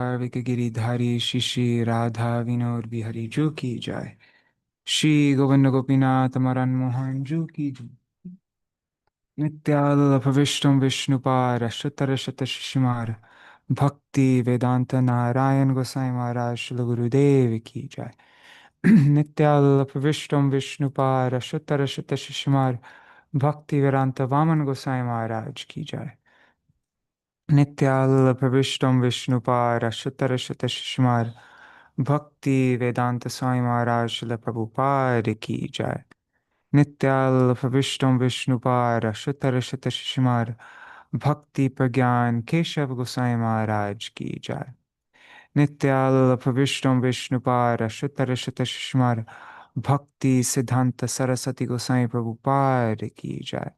कार्विक गिरिधारी श्री श्री राधा विनोद बिहारी जू की जाय। श्री गोविंद गोपीनाथ मदन मोहन जू की जय। नित्यालप विष्णु विष्णुपार शुतर शत शिशुमार भक्ति वेदांत नारायण गोसाई महाराज श्री गुरुदेव की जय। नित्यालप विष्णु विष्णुपार शुतर शत शिशुमार भक्ति वेदांत वामन गोसाई महाराज की जय। नित्यालप विष्णु विष्णुपार शुतर शत शिशुमार भक्ति वेदांत स्वामी महाराज शिल प्रभुपाद की जय। नित्यालप विष्णु विष्णुपार शुतर शत शिशुमार भक्ति प्रज्ञान केशव गोसाई महाराज की जय। नित्यालप विष्णु विष्णुपार शुतर शत शिशुमार भक्ति सिद्धांत सरस्वती गोसाई प्रभुपाद की जय।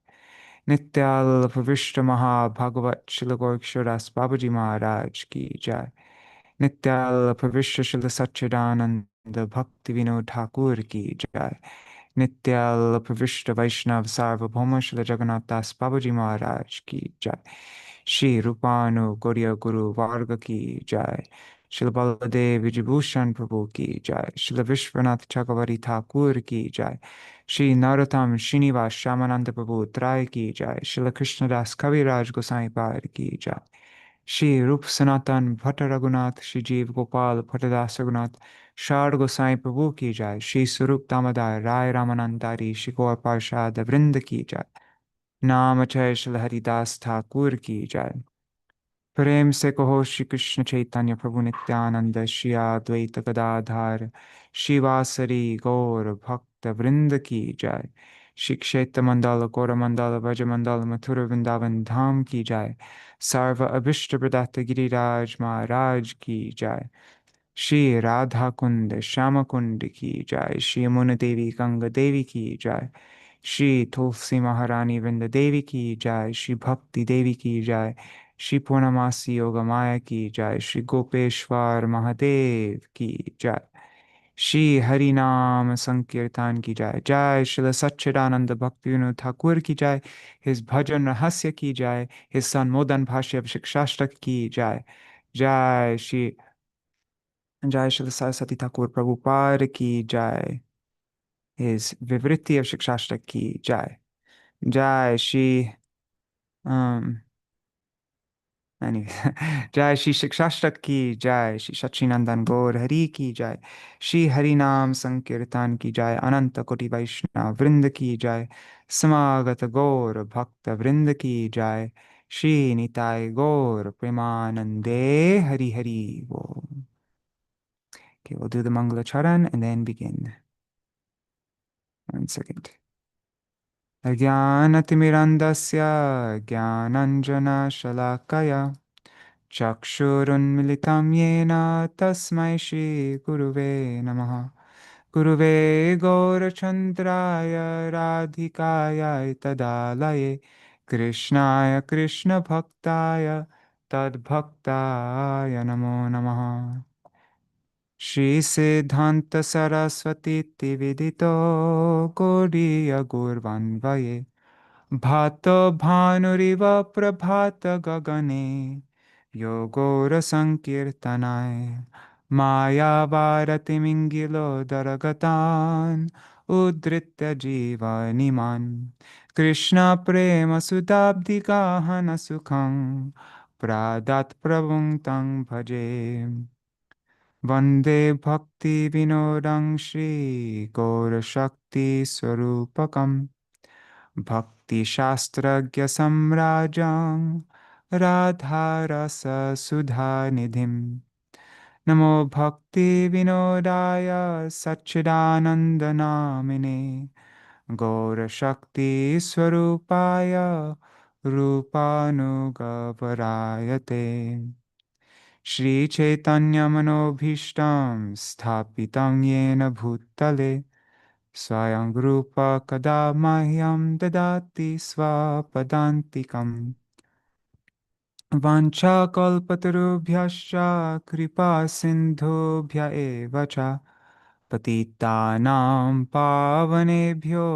नित्यालप विष्णु महाभागवत शिल गोरक्षदास बाबूजी महाराज की जय। नित्यालप विश्व शिल सच्चिदानंद भक्ति विनोद ठाकुर की जय। नित्यालप विष्णु वैष्णव सार्वभौम शिल जगन्नाथ दास बाबूजी महाराज की जय। श्री रूपानु गौड़िया गुरु वार्ग की जय। शिल बलदेव विजयभूषण प्रभु की जय। शिल विश्वनाथ चक्रवर्ती ठाकुर की जय। श्री नरोत्तम श्रीनिवास श्यामानंद प्रभु त्राय की जय। शिल कृष्णदास कविराज गोसाई पाद की जय। श्री रूप सनातन भट्ट रघुनाथ श्री जीव गोपाल भट्टदास रघुनाथ शारद गोसाई प्रभु की जय। श्री स्वरूप दामोदर राय रामानंदारी श्री गौर पार्षद वृंद की जय। नाम जय श्री हरिदास ठाकुर की जय। प्रेम से कहो श्री कृष्ण चैतन्य प्रभु नित्यानंद श्री अद्वैत गदाधार शिवासरी गौर भक्त वृंद की जय। श्री क्षेत्र मंडल गौर मंडल व्रज मंडल मथुर वृंदावन धाम की जय। सर्व अभिष्ट प्रदाता गिरिराज महाराज की जय। श्री राधा कुंड श्याम कुंड की जय। श्री यमुना देवी गंगा देवी की जय। श्री तुलसी महारानी वृंद देवी की जय। श्री भक्ति देवी की जय। श्री पूर्णमासी योग माया की जय। श्री गोपेश्वर महादेव की जय। श्री हरि नाम संकीर्तन की जय। जय श्री सच्चिदानंद भक्ति विनोद ठाकुर की जय। हिज भजन रहस्य की जय। हिज संबोधन भाष्य शिक्षाष्टक की जय। जय श्री जय श्री सरस्वती ठाकुर प्रभुपाद की जय। His Vivritti of Shikshashtak ki Jai. Jai Shri um anyway. Jai Shri Shikshashtak ki Jai. Shri Sachinandan Gaur Hari ki Jai. Shri Harinam Sankirtan ki Jai. Ananta Koti Vaishnava Vrind ki Jai. Samagat Gaur Bhakta Vrind ki Jai. Shri Nitai Gaur Premanande Hari Hari Bo. Okay, we'll do the Mangala Charan and then begin. 1 second. अज्ञानतिमिरन्दस्य ज्ञानञ्जनशलाकया चक्षुरुन्मिलितं येन तस्मै श्रीगुरुवे नमः। गुरुवे गौरचन्द्राय राधिकायै तदालये कृष्णाय कृष्णभक्ताय तद्भक्ताय नमो नमः। श्रीसिद्धान्त सरस्वती विदितो गौरीय गुर्वन्वये भातो भानुरिव प्रभात गगने योगोरसङ्कीर्तनाय मायावारतिमिङ्गिलो दरगतान् उद्धृत्य जीवनिमान् कृष्णप्रेमसुधाब्धिगाहन सुखं प्रादात् प्रभुं तं भजे। वन्दे भक्तिविनोदं श्रीगौरशक्तिस्वरूपकं भक्तिशास्त्रज्ञसम्राजं राधारससुधानिधिं नमो भक्तिविनोदाय सच्चिदानन्दनामिने गौरशक्तिस्वरूपाय रूपानुगवराय ते श्रीचैतन्यमनोभीष्टं स्थापितं येन भूतले स्वयं रूप कदा मह्यं ददाति स्वपदान्तिकम्। वाञ्छाकल्पतरुभ्यश्च कृपा सिन्धुभ्य एव च पतितानां पावनेभ्यो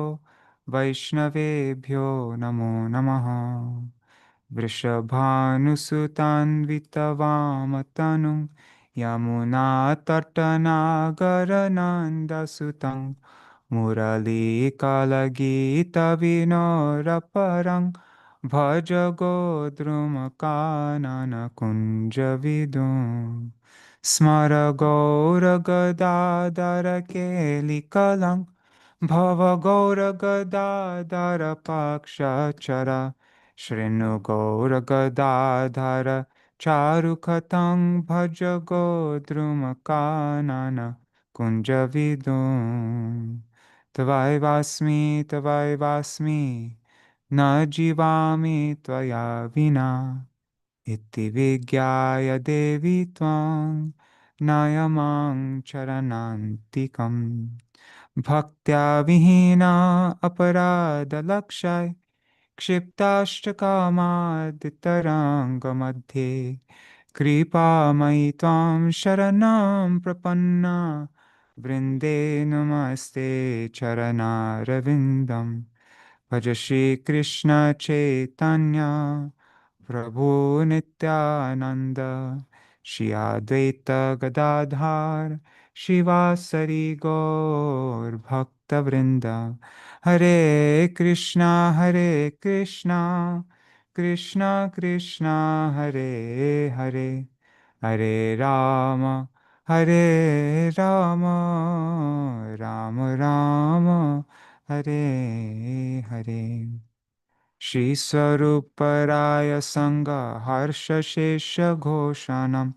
वैष्णवेभ्यो नमो नमः। वृषभानुसुतान्वितवामतनुं यमुनातटनागरनन्दसुतं मुरलीकलगीतविनोरपरं भज गोद्रुमकाननकुञ्जविदुम् स्मर गौरगदाधरकेलिकलं भव गौरगदाधरपक्षचर शृणु गौरगदाधर चारुकथं भज गोद्रुमकानन कुञ्जविदुम् तवैवास्मि तवैवास्मि न जीवामि त्वया विना इति विज्ञाय देवी त्वां नायमां चरणान्तिकम् भक्त्या विहीना अपराधलक्षाय क्षिप्ताष्टकामादितरङ्गमध्ये कृपामयि त्वां शरणं प्रपन्ना वृन्दे नमस्ते चरणारविन्दं भज श्रीकृष्ण चैतन्य प्रभु नित्यानंद श्री अद्वैत गदाधार शिवासरि गौर भक्तवृंद हरे कृष्णा कृष्णा कृष्णा हरे हरे हरे राम राम राम हरे हरे श्रीस्वरूपराय संग हर्ष शेष घोषणम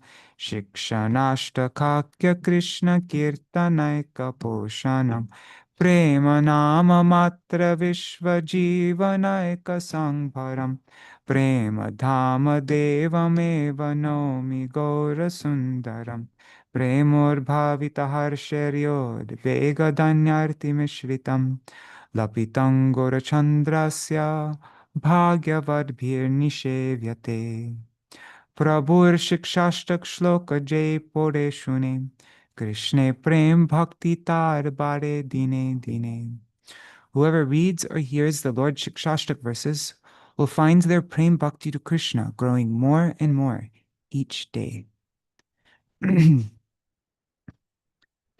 शिक्षणाष्टकाख्य कृष्ण कीर्तनैकपोषणम प्रेम नाम मात्र विश्वजीवनैक संभरम प्रेम धाम देवमेव नौमि गौरसुन्दरम प्रेमोर्भावित हर्षर्योद्वेगधन्यार्तिमिश्रितम् लपितं गोरचन्द्रस्य भाग्यवद्भिर्निषेव्यते प्रभुर्शिक्षाष्टक श्लोक जय पढ़े शुने कृष्णे प्रेम भक्ति तार बारे dine dine. Whoever reads or hears the Lord Shikshashtak verses will find their prem bhakti to Krishna growing more and more each day.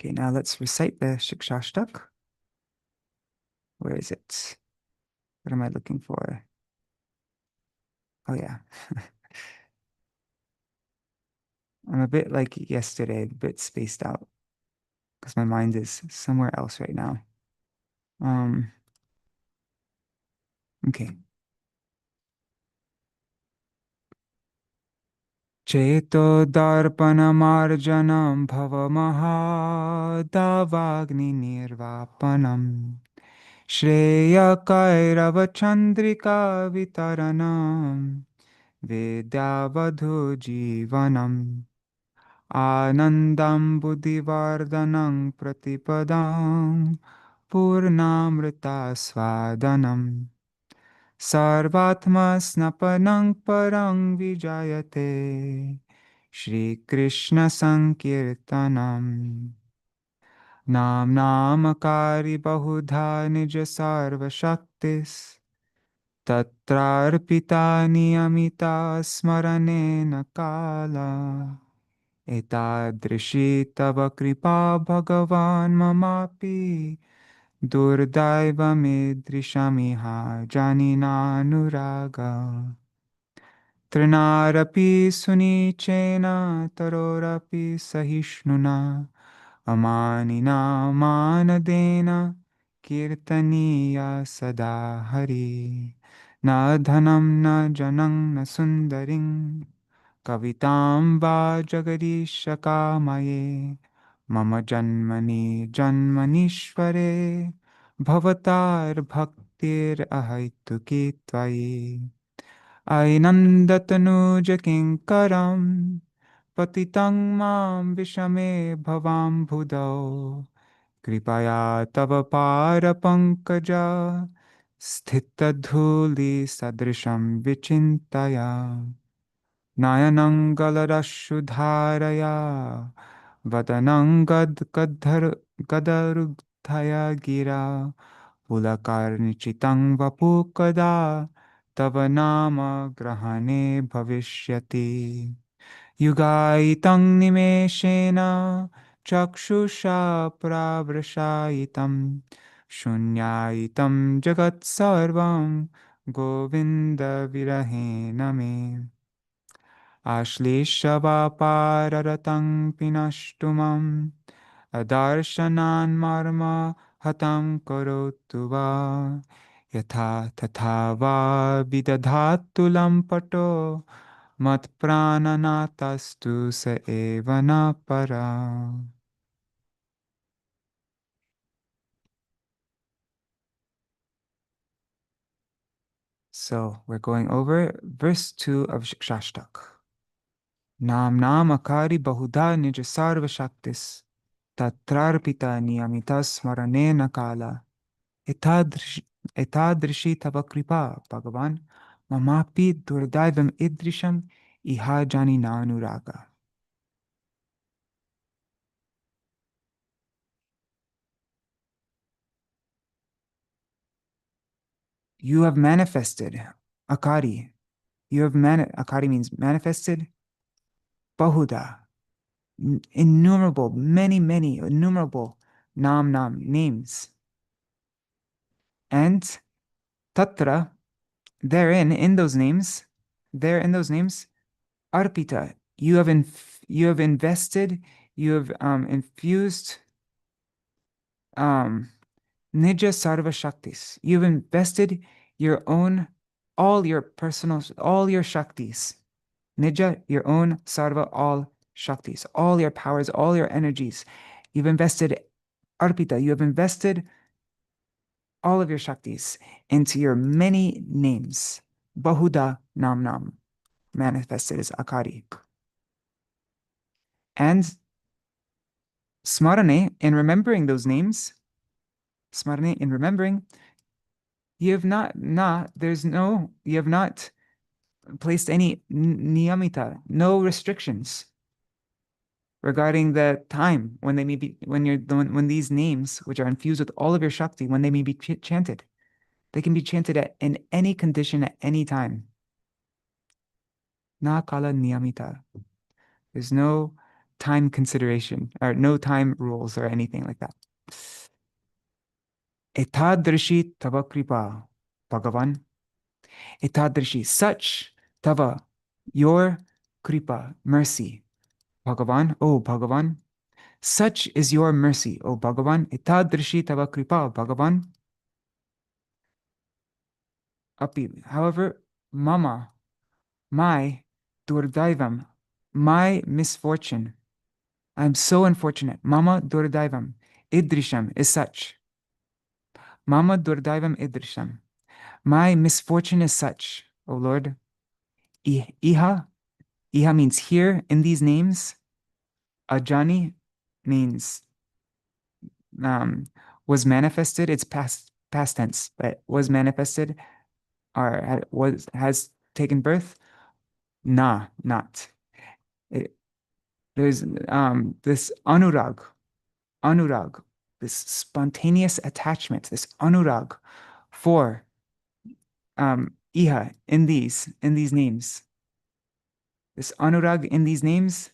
Okay, now let's recite the Shikshashtak. Where is it? What am I looking for? Oh yeah. I'm a bit like yesterday, a bit spaced out because my mind is somewhere else right now. Okay. Cheto darpanamarjanam bhavamahadavagni nirvapanam Shreya Kairavachandrika vitaranam Vidyavadhu jivanam Anandam buddhivardhanam pratipadam Purnamrita svadanam Sarvatma snapanam parang vijayate Shri Krishna Sankirtanam Nam Namakari Bahudha Nija Sarva Shaktis Tatrarpita Niyamita Smaranena Kala Etadrishi Tava Kripa Bhagavan Mamapi Durdaiva-midrishamiha janinanuraga Trinarapi sunichena tarorapi sahishnuna Amanina manadena kirtaniya sada hari Na dhanam na janang na sundaring Kavitam va jagadish kamaye Mama janmani janmanishvare Bhavatar bhaktir ahaituki tvayi Ainandatanu kinkaram Patitang mam vishame bhavam bhudau Kripaya tava para pankaja Sthita dhuli sadrisham vichintaya Nayanangalarashudharaya Vadanangad gadarudhaya gira Pulakarnichitang vapukada tava nama grahane bhavishyati. Yugaitam nimeshena chakshusha pravrashaitam shunyaitam jagat sarvam govinda virahena me. Ashleshavapararatang pinashtumam adarshanan marma hatam karotu va yatha tatha va vidadhatulam pato mat prananatastu sa evana para. So we're going over verse 2 of Shikshashtak. Nam nam akari bahudha nija sarva shaktis tatrarpita niyamitas smaranena kala etadrish etadrishi tava kripa Bhagavan mamapi durdaivam idrisham iha jani nanuraga. You have manifested akari. You have akari means manifested. Bahuda, innumerable, many, innumerable nam names. And tatra, therein, in those names, arpita, you have invested, you have infused nija sarva shaktis. You've invested your own, all your shaktis. Nija, your own sarva, all shaktis, all your powers, all your energies. You've invested arpita, you have invested all of your shaktis into your many names. Bahuda nam, manifested as akari. And smarane, in remembering those names, smarane, in remembering, you have not placed any niyamita, no restrictions regarding the time when they may be, when these names, which are infused with all of your shakti, when they may be chanted. They can be chanted in any condition at any time. Na kala niyamita. There's no time consideration or no time rules or anything like that. Etadrishi tava kripa, Bhagavan. Etadrishi, such tava, your kripa, mercy. Bhagavan, oh Bhagavan, such is your mercy, O Bhagavan. Etadrishi tava kripa, Bhagavan. Api, however, mama, my durdaivam, my misfortune. I'm so unfortunate. Mama durdaivam, idrisham is such. Mama durdaivam idrisham. My misfortune is such, O Lord. Iha means here in these names. Ajani means was manifested. It's past tense, but was manifested or has taken birth. Not. There's this anurag, this spontaneous attachment, this anurag for iha in these names. This anurag in these names,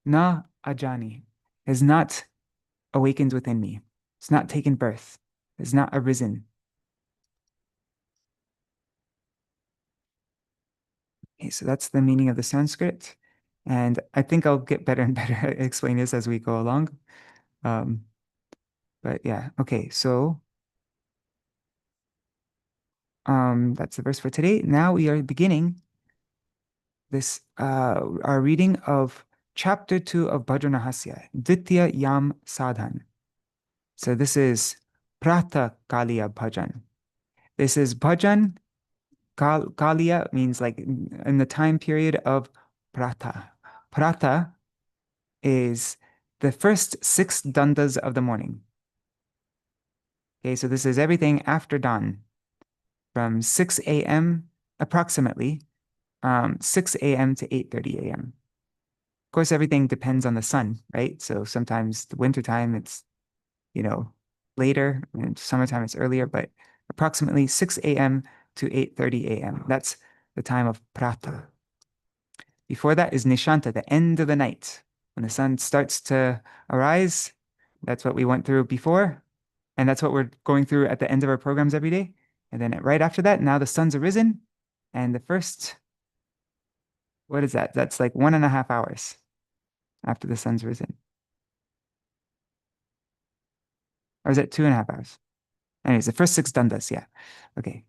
na ajani, has not awakened within me. It's not taken birth. It's not arisen. Okay, so that's the meaning of the Sanskrit. And I think I'll get better and better at explaining this as we go along. But yeah, okay, so that's the verse for today. Now we are beginning this our reading of chapter 2 of Bhajana-rahasya, Dvitīya-yāma-sādhana. So this is Prata Kaliya Bhajan. This is Bhajan. Kaliya means like in the time period of Prata. Prata is the first 6 dandas of the morning. Okay, so this is everything after dawn, from 6 a.m. approximately, 6 a.m. to 8:30 a.m. Of course, everything depends on the sun, right? So sometimes the wintertime it's, later, and summertime it's earlier, but approximately 6 a.m. to 8:30 a.m. That's the time of prata. Before that is nishanta, the end of the night. When the sun starts to arise, that's what we went through before. And that's what we're going through at the end of our programs every day. And then right after that, now the sun's arisen. And the first, what is that? That's like 1.5 hours after the sun's risen. Or is it 2.5 hours? Anyways, the first 6 dandas, yeah. Okay.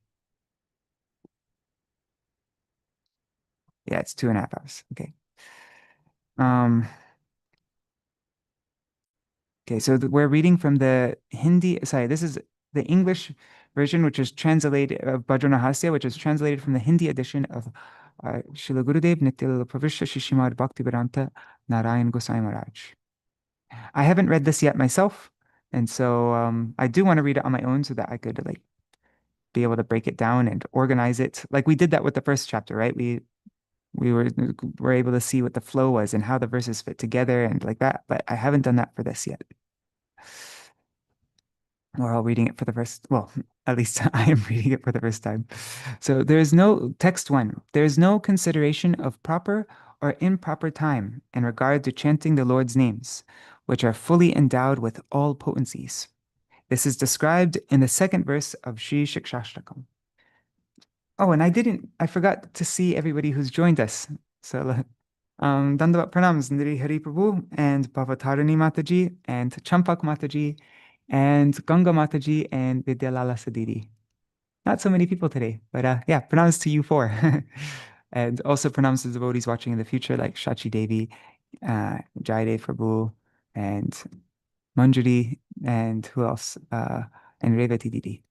Yeah, it's 2.5 hours. Okay. Um, okay, so we're reading from the Hindi, sorry, this is the English version, which is translated of Bhajana-rahasya, which is translated from the Hindi edition of Srila Gurudev Nityal Pravishya Shishimad Bhaktivedanta Narayan Gosai Maharaj. I haven't read this yet myself, and so I do want to read it on my own so that I could like be able to break it down and organize it. Like we did that with the first chapter, right? We were able to see what the flow was and how the verses fit together and like that, but I haven't done that for this yet. We're all reading it for the first, well, at least I am reading it for the first time. So there's no, text one, there's no consideration of proper or improper time in regard to chanting the Lord's names, which are fully endowed with all potencies. This is described in the second verse of Śrī Śikṣāṣṭaka. Oh, and I forgot to see everybody who's joined us. So, Dandavat Pranams, Niri Hari Prabhu, and Bhavatarani Mataji, and Champak Mataji, and Ganga Mataji, and Vidyalala Sadidi. Not so many people today, but yeah, pranams to you four. And also pranams to devotees watching in the future, like Shachi Devi, Jaidev Prabhu, and Manjari, and who else? And Revati Didi.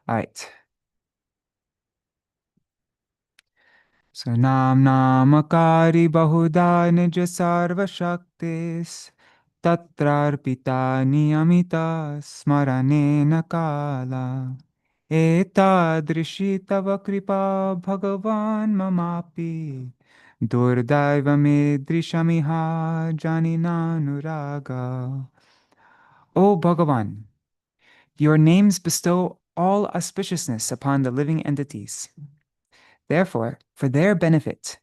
All right. So Namakari Bahuda Nija Sarva Shaktis Tatrarpita Niyamita Smarane Nakala Etadrishi Tava Kripa Bhagavan Mamapi Durdaiva me Drishamiha Janinanuraga. O Bhagavan, your names bestow all auspiciousness upon the living entities. Therefore, for their benefit,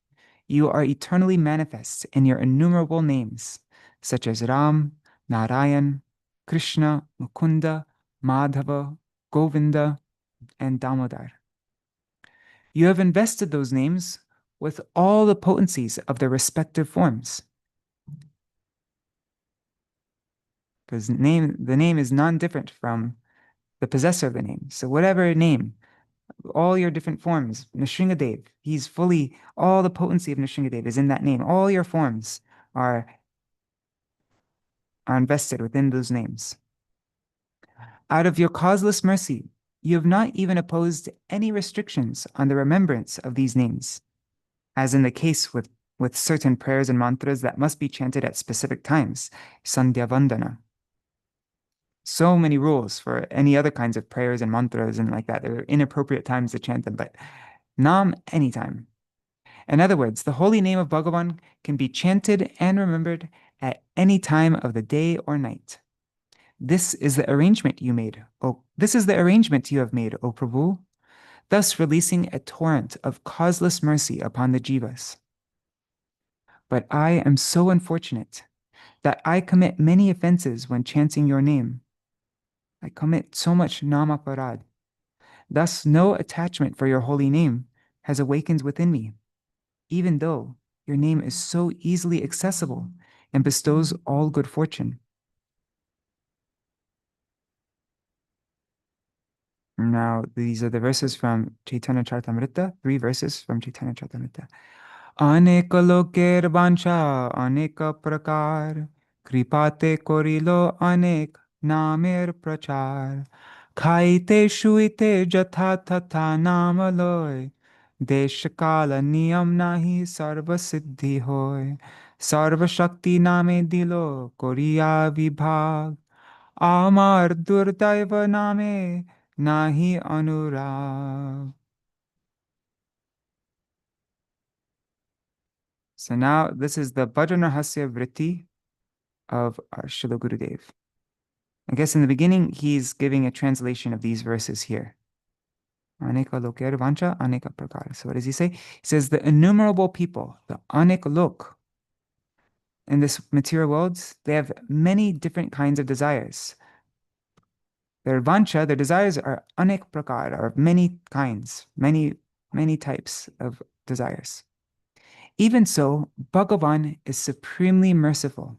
you are eternally manifest in your innumerable names, such as Ram, Narayan, Krishna, Mukunda, Madhava, Govinda, and Damodar. You have invested those names with all the potencies of their respective forms. Because the name is non-different from the possessor of the name. So whatever name, all your different forms, Nrsingadev, he's fully, all the potency of Nrsingadev is in that name. All your forms are invested within those names. Out of your causeless mercy, you have not even imposed any restrictions on the remembrance of these names, as in the case with certain prayers and mantras that must be chanted at specific times, Sandhya Vandana. So many rules for any other kinds of prayers and mantras and like that. There are inappropriate times to chant them, but Nam anytime. In other words, the holy name of Bhagavan can be chanted and remembered at any time of the day or night. This is the arrangement you made. This is the arrangement you have made, O Prabhu, thus releasing a torrent of causeless mercy upon the jivas. But I am so unfortunate that I commit many offenses when chanting your name. I commit so much namaparad. Thus, no attachment for your holy name has awakened within me, even though your name is so easily accessible and bestows all good fortune. Now, these are the verses from Chaitanya Charitamrita, 3 verses from Chaitanya Charitamrita. Aneka loker bancha, aneka prakar, kripate korilo anek namer prachar, khaite shuite jatha tatha namaloy, deshkala niyam nahi sarva siddhi hoy, sarva shakti name dilo koriya vibhag, amar durdaiva name nahi anurag. So now this is the Bhajana-rahasya vritti of our Srila Gurudev. I guess in the beginning, he's giving a translation of these verses here. Aneka loker vancha, aneka prakar. So what does he say? He says the innumerable people, the anek lok, in this material world, they have many different kinds of desires. Their vancha, their desires are anek prakar, are of many kinds, many types of desires. Even so, Bhagavan is supremely merciful.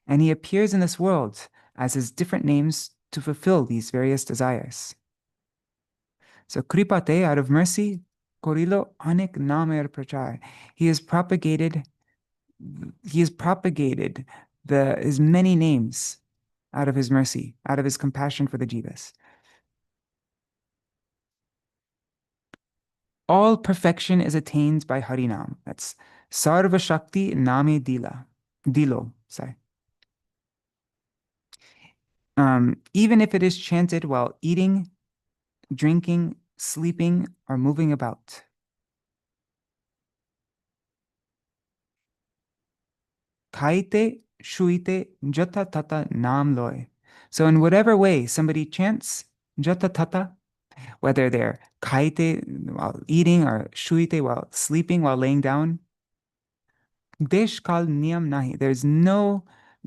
And he appears in this world as his different names to fulfill these various desires. So Kripate, out of mercy, Korilo anek namer prachar. He has propagated his many names out of his mercy, out of his compassion for the jivas. All perfection is attained by Harinam. That's Sarva Shakti Name Dilo. Sorry. Even if it is chanted while eating, drinking, sleeping, or moving about. Kaite, shuite, jata tata nam loy. So in whatever way somebody chants jata tata, whether they're kaite while eating or shuite while sleeping, while laying down, desh kal niyam nahi.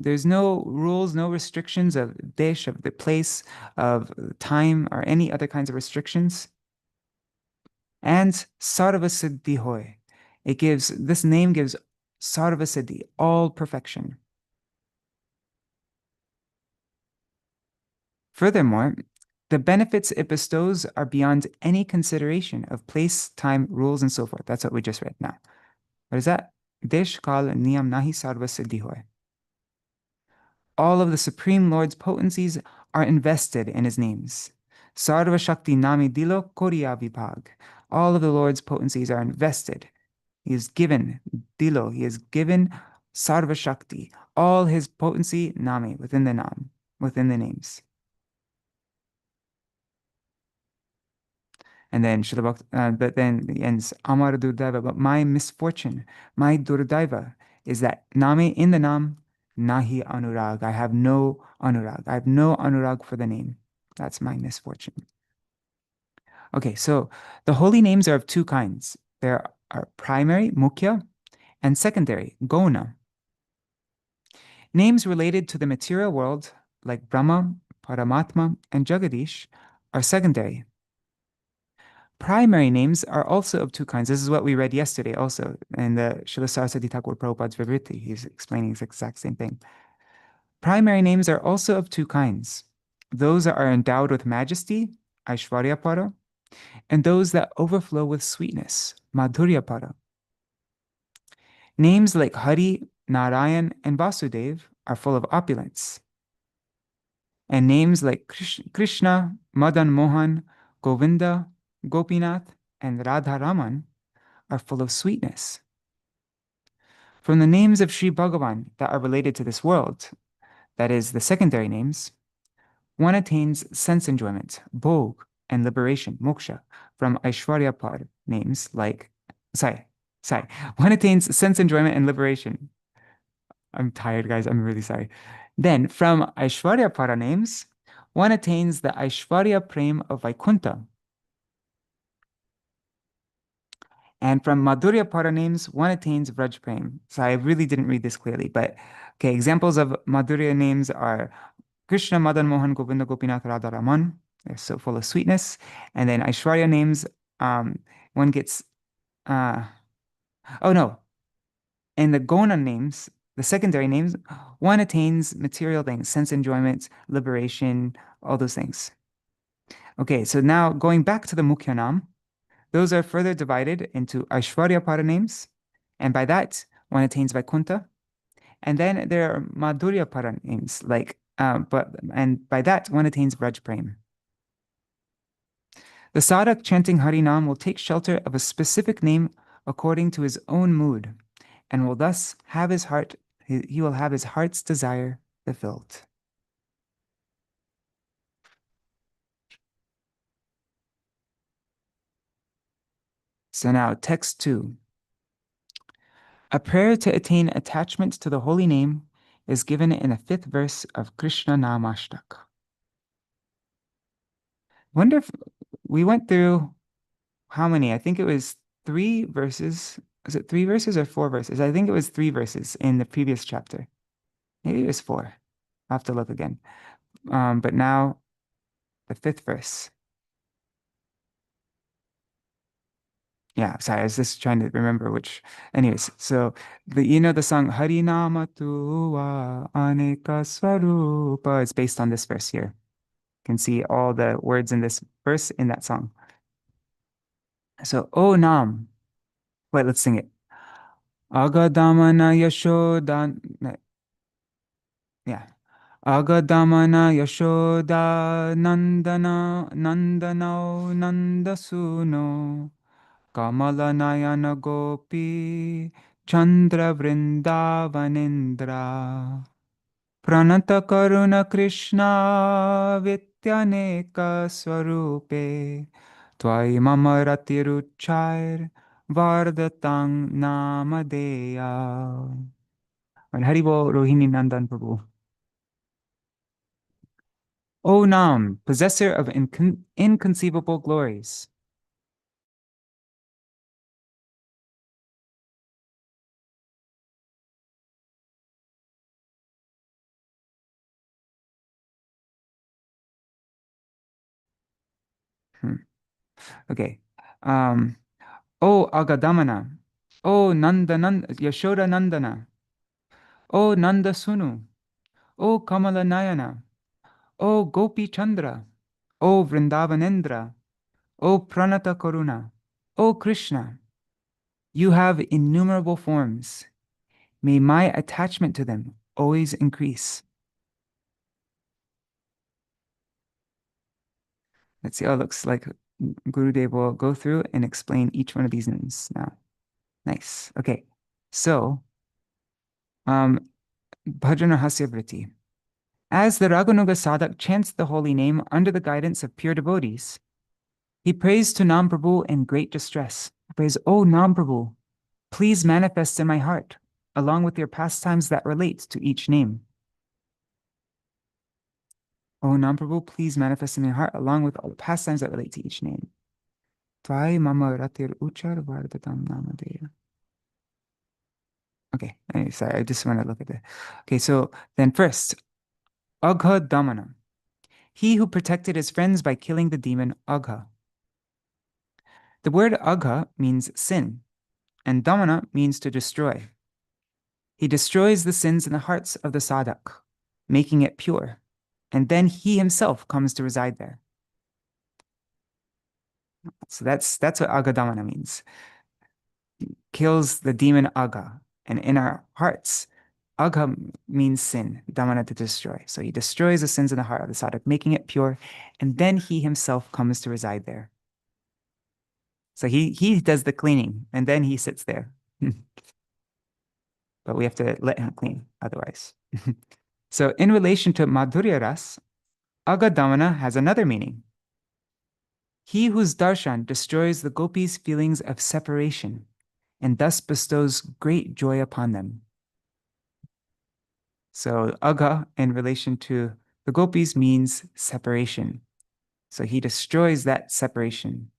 There's no rules, no restrictions of desh, of the place, of time, or any other kinds of restrictions. And sarva siddhi hoy. This name gives sarva siddhi, all perfection. Furthermore, the benefits it bestows are beyond any consideration of place, time, rules, and so forth. That's what we just read now. What is that? Desh kal niyam nahi sarva siddhi hoy. All of the Supreme Lord's potencies are invested in his names. Sarva Shakti Nami Dilo Koriya Vibhag. All of the Lord's potencies are invested. He has given Dilo, he has given Sarva Shakti, all his potency Nami within the Nam, within the names. And then but then he ends Amar Durdaiva, but my misfortune, my Durdaiva is that Name in the Nam, Nahi Anurag. I have no Anurag. I have no Anurag for the name. That's my misfortune. Okay, so the holy names are of two kinds. There are primary, Mukhya, and secondary, Gona. Names related to the material world, like Brahma, Paramatma, and Jagadish, are secondary. Primary names are also of two kinds. This is what we read yesterday also in the Śrīla Saraswati Thakur Prabhupada's Vivritti. He's explaining the exact same thing. Primary names are also of two kinds. Those that are endowed with majesty, Aishwarya-para, and those that overflow with sweetness, Madhurya-para. Names like Hari, Narayan, and Vasudev are full of opulence. And names like Krishna, Madan Mohan, Govinda, Gopinath, and Radharaman are full of sweetness. From the names of Sri Bhagavan that are related to this world, that is, the secondary names, one attains sense enjoyment, bhog, and liberation, moksha, from Aishwarya-par names like, one attains sense enjoyment and liberation. I'm tired, guys, I'm really sorry. Then, from Aishwarya-para names, one attains the Aishwarya Prem of Vaikuntha. And from Madhurya Para names, one attains Vraj Prem. So I really didn't read this clearly, but okay, examples of Madhurya names are Krishna, Madan Mohan, Govinda, Gopinath, Radha Raman. They're so full of sweetness. And then Aishwarya names, one gets, oh no, in the Gona names, the secondary names, one attains material things, sense enjoyment, liberation, all those things. Okay, so now going back to the Mukhyanam, those are further divided into Aishwarya Para names, and by that one attains Vaikuntha. And then there are Madhurya Para names, and by that one attains Vraj Prem. The sadhak chanting Harinam will take shelter of a specific name according to his own mood, and will thus have he will have his heart's desire fulfilled. So now, text 2. A prayer to attain attachment to the holy name is given in the 5th verse of Krishna-nama-sādhana. Wonder if we went through how many? I think it was 3 verses. Was it 3 verses or 4 verses? I think it was 3 verses in the previous chapter. Maybe it was 4. I'll have to look again. But now the 5th verse. Yeah, sorry, I was just trying to remember which. Anyways, so the song Harinama Tuva Aneka Swarupa is based on this verse here. You can see all the words in this verse in that song. So, O Nam. Wait, let's sing it. Agadamana Yashoda. Yeah. Agadamana Yashoda Nandana Nandano Nandasuno. Kamala Nayana Gopi Chandra Vrindavanindra Pranata Karuna Krishna Vityaneka Swarupe Tvai Mama Ratiruchair Vardatang Namadeya. And Haribo Rohini Nandan Prabhu. O Nam, possessor of inconceivable glories. Okay. O Agadamana, O Yashoda Nandana, O Nanda Sunu, O Kamala Nayana, O Gopi Chandra, O Vrindavanendra, O Pranata Karuna, O Krishna, you have innumerable forms. May my attachment to them always increase. Let's see how it looks like. Gurudev will go through and explain each one of these names now. Nice. Okay. So, Bhajana-rahasya Vritti. As the Raganuga Sadhak chants the holy name under the guidance of pure devotees, he prays to Nam Prabhu in great distress. He prays, O Nam Prabhu, please manifest in my heart, along with your pastimes that relate to each name. O Nam Prabhu, please manifest in my heart, along with all the pastimes that relate to each name. Tvai mama ratir uchar vardatam namadeya. Okay, sorry, I just want to look at that. Okay, so then first, Agha Damana. He who protected his friends by killing the demon Agha. The word Agha means sin, and Damana means to destroy. He destroys the sins in the hearts of the sadhak, making it pure, and then he himself comes to reside there. So that's what Agha Damana means. Kills the demon Agha, and in our hearts, Agha means sin, Damana to destroy. So he destroys the sins in the heart of the sadhak, making it pure, and then he himself comes to reside there. So he does the cleaning, and then he sits there. But we have to let him clean otherwise. So in relation to Madhurya Ras, Agadamana has another meaning. He whose darshan destroys the gopis' feelings of separation and thus bestows great joy upon them. So Agha in relation to the gopis means separation. So he destroys that separation.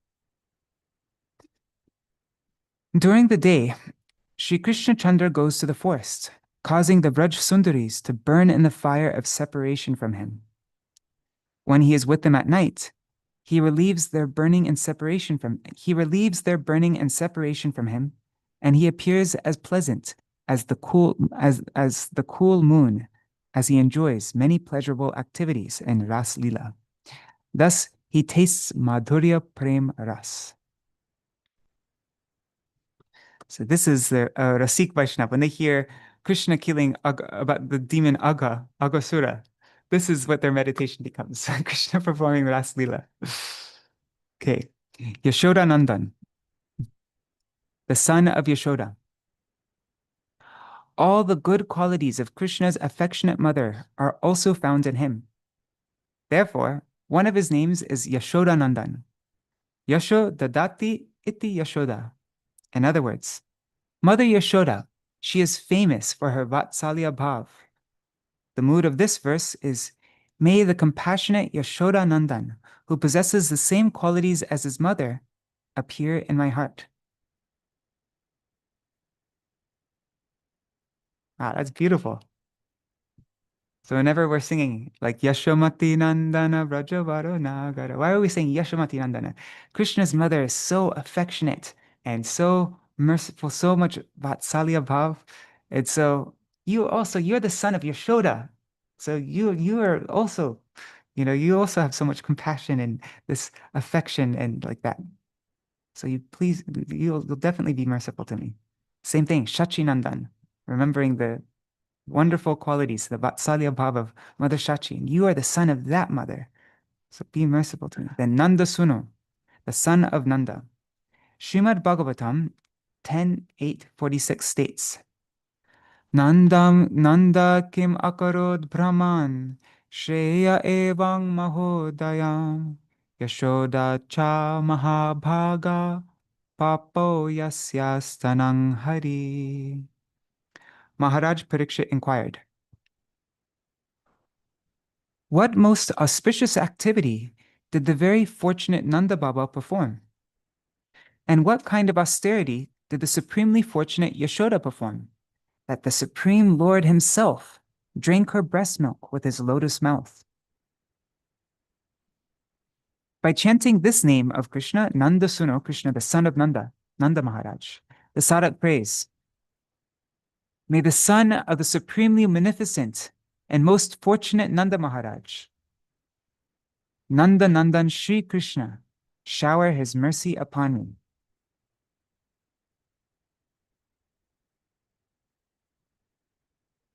During the day, Sri Krishna Chandra goes to the forest, causing the Vraj Sundaris to burn in the fire of separation from him. When he is with them at night, he relieves their burning and separation from him, and he appears as pleasant as the cool moon, as he enjoys many pleasurable activities in Ras Lila. Thus, he tastes Madhurya Prem Ras. So this is the Rasik Vaishnav. When they hear Krishna killing about the demon Aghasura, this is what their meditation becomes. Krishna performing Ras Lila. Okay. Yashoda Nandan, the son of Yashoda. All the good qualities of Krishna's affectionate mother are also found in him. Therefore, one of his names is Yashoda Nandan. Yasho dadati iti Yashoda. In other words, Mother Yashoda, she is famous for her Vatsalya Bhav, The mood of this verse is, may the compassionate Yashoda Nandan, who possesses the same qualities as his mother, appear in my heart. Wow, that's beautiful. So whenever we're singing like Yashomati Nandana Brajavaro Nagara, why are we saying Yashomati Nandana? Krishna's mother is so affectionate and so merciful, so much Vatsalya Bhav. And so you're the son of Yashoda. So you are also, you also have so much compassion and this affection and like that. So you'll definitely be merciful to me. Same thing, Shachi Nandan, remembering the wonderful qualities, the Vatsalya Bhav of Mother Shachi. And you are the son of that mother. So be merciful to me. Then Nanda Suno, the son of Nanda. Srimad Bhagavatam 10:8-46 states, Nanda kim akarod brahman, Shreya evang mahodayam, Yashoda cha mahabhaga, Papo yasyastanang hari. Maharaj Parikshit inquired, what most auspicious activity did the very fortunate Nanda Baba perform? And what kind of austerity did the supremely fortunate Yashoda perform, that the Supreme Lord himself drank her breast milk with his lotus mouth? By chanting this name of Krishna, Nanda Suno, Krishna, the son of Nanda, Nanda Maharaj, the sadhak prays, may the son of the supremely munificent and most fortunate Nanda Maharaj, Nanda Nandan Śrī Krishna, shower his mercy upon me.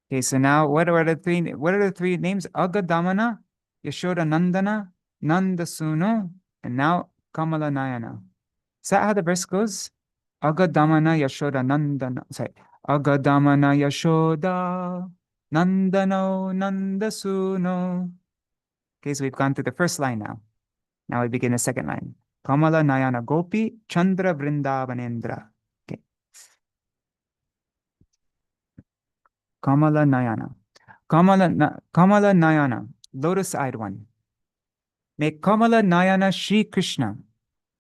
Okay, so now what are the three names? Agadamana, Yashoda Nandana, Nandasuno, and now Kamala Nayana. Is that how the verse goes? Agadamana Yashoda Nandana. Sorry. Agadamana Yashoda Nandano Nandasuno. Okay, so we've gone through the first line now. Now we begin the second line. Kamala Nayana Gopi Chandra Vrindavanendra. Okay. Kamala Nayana. Kamala Nayana, lotus-eyed one. May Kamala Nayana Śrī Krishna,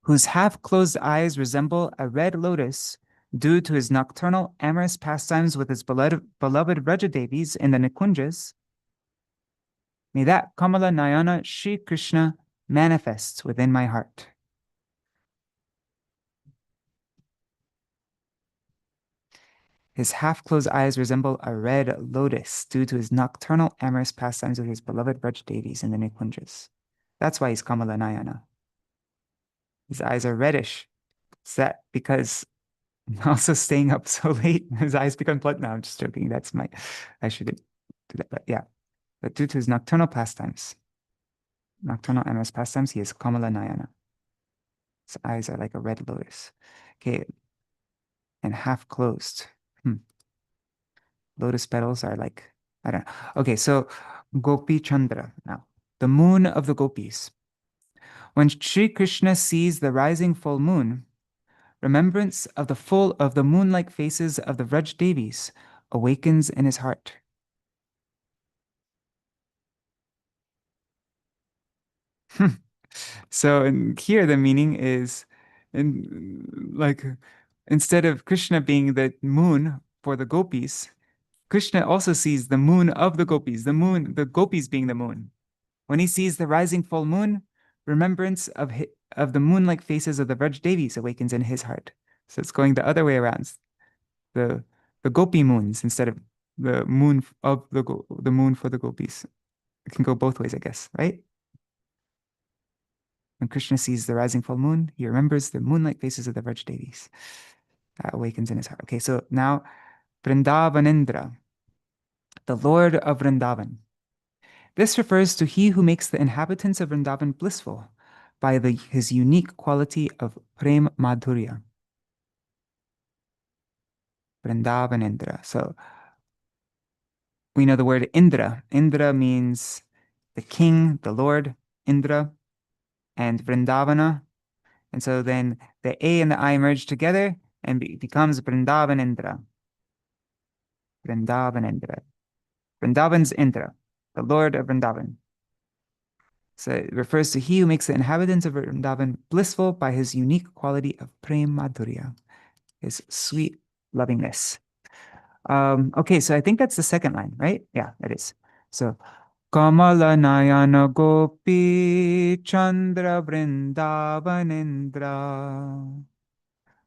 whose half-closed eyes resemble a red lotus due to his nocturnal amorous pastimes with his beloved Vrajadevis in the Nikunjas, may that Kamala Nayana Śrī Krishna manifest within my heart. His half-closed eyes resemble a red lotus due to his nocturnal amorous pastimes with his beloved Vrajadevis in the Nikunjas. That's why he's Kamala Nayana. His eyes are reddish. Is that because also staying up so late, his eyes become blood? No, I'm just joking. I shouldn't do that. But yeah, but due to his nocturnal amorous pastimes, he is Kamala Nayana. His eyes are like a red lotus. Okay, and half closed. Lotus petals are like, I don't know. Okay, so Gopi Chandra now, the moon of the gopis. When Sri Krishna sees the rising full moon, remembrance of the moon-like faces of the Vraj Devis awakens in his heart. So here the meaning is, instead of Krishna being the moon for the gopis, Krishna also sees the moon of the gopis, the gopis being the moon. When he sees the rising full moon, remembrance of the moon-like faces of the Vraj Devis awakens in his heart. So it's going the other way around. The gopi moons instead of the moon of the moon for the gopis. It can go both ways, I guess, right? When Krishna sees the rising full moon, he remembers the moon-like faces of the Vraj Devis. That awakens in his heart. Okay, so now Vrindavanendra, the Lord of Vrindavan. This refers to he who makes the inhabitants of Vrindavan blissful by his unique quality of Prem Madhurya. Vrindavanendra. So we know the word Indra. Indra means the king, the Lord, Indra, and Vrindavana. And so then the A and the I merge together and becomes Vrindavanendra. Vrindavanendra. Vrindavan's Indra, the Lord of Vrindavan. So it refers to he who makes the inhabitants of Vrindavan blissful by his unique quality of prem madhurya, his sweet lovingness. Okay, so I think that's the second line, right? Yeah, it is. So, Kamala Nayana Gopi Chandra Vrindavanendra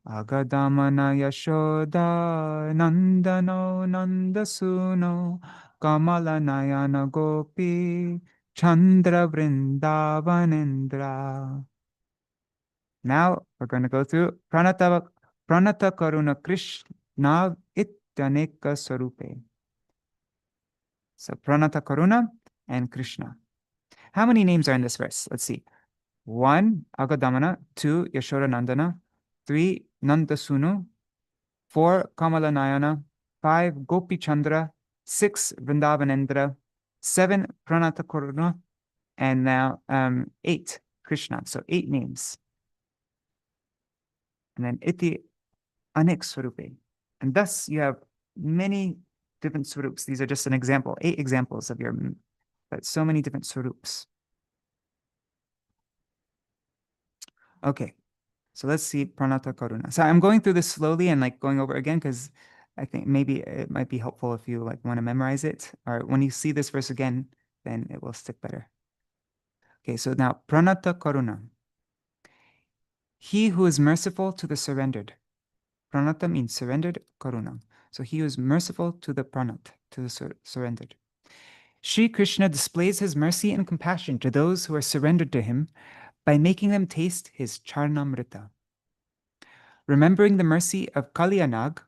Agadamana Yashoda Nandano Nandasuno Kamala Nayana Gopi Chandra Vrindavanendra. Now we're going to go through Pranata Karuna Krishna Ityaneka Sarupe. So Pranata Karuna and Krishna. How many names are in this verse? Let's see. 1, Agadamana. 2, Yashoda Nandana. 3, Nandasunu. 4, Kamala Nayana. 5, Gopi Chandra. 6, Vrindavanendra. 7, Pranata Karuna. And now 8, Krishna. So 8 names. And then Iti Anek Swarupe. And thus you have many different swarups. These are just an example, 8 examples of but so many different swarups. Okay, so let's see Pranata Karuna. So I'm going through this slowly and like going over again because I think maybe it might be helpful if you like want to memorize it, or when you see this verse again, then it will stick better. Okay, so now Pranata Karuna. He who is merciful to the surrendered. Pranata means surrendered, Karuna. So he who is merciful to the pranat, to the surrendered. Sri Krishna displays his mercy and compassion to those who are surrendered to him by making them taste his charnamrita. Remembering the mercy Kaliyanag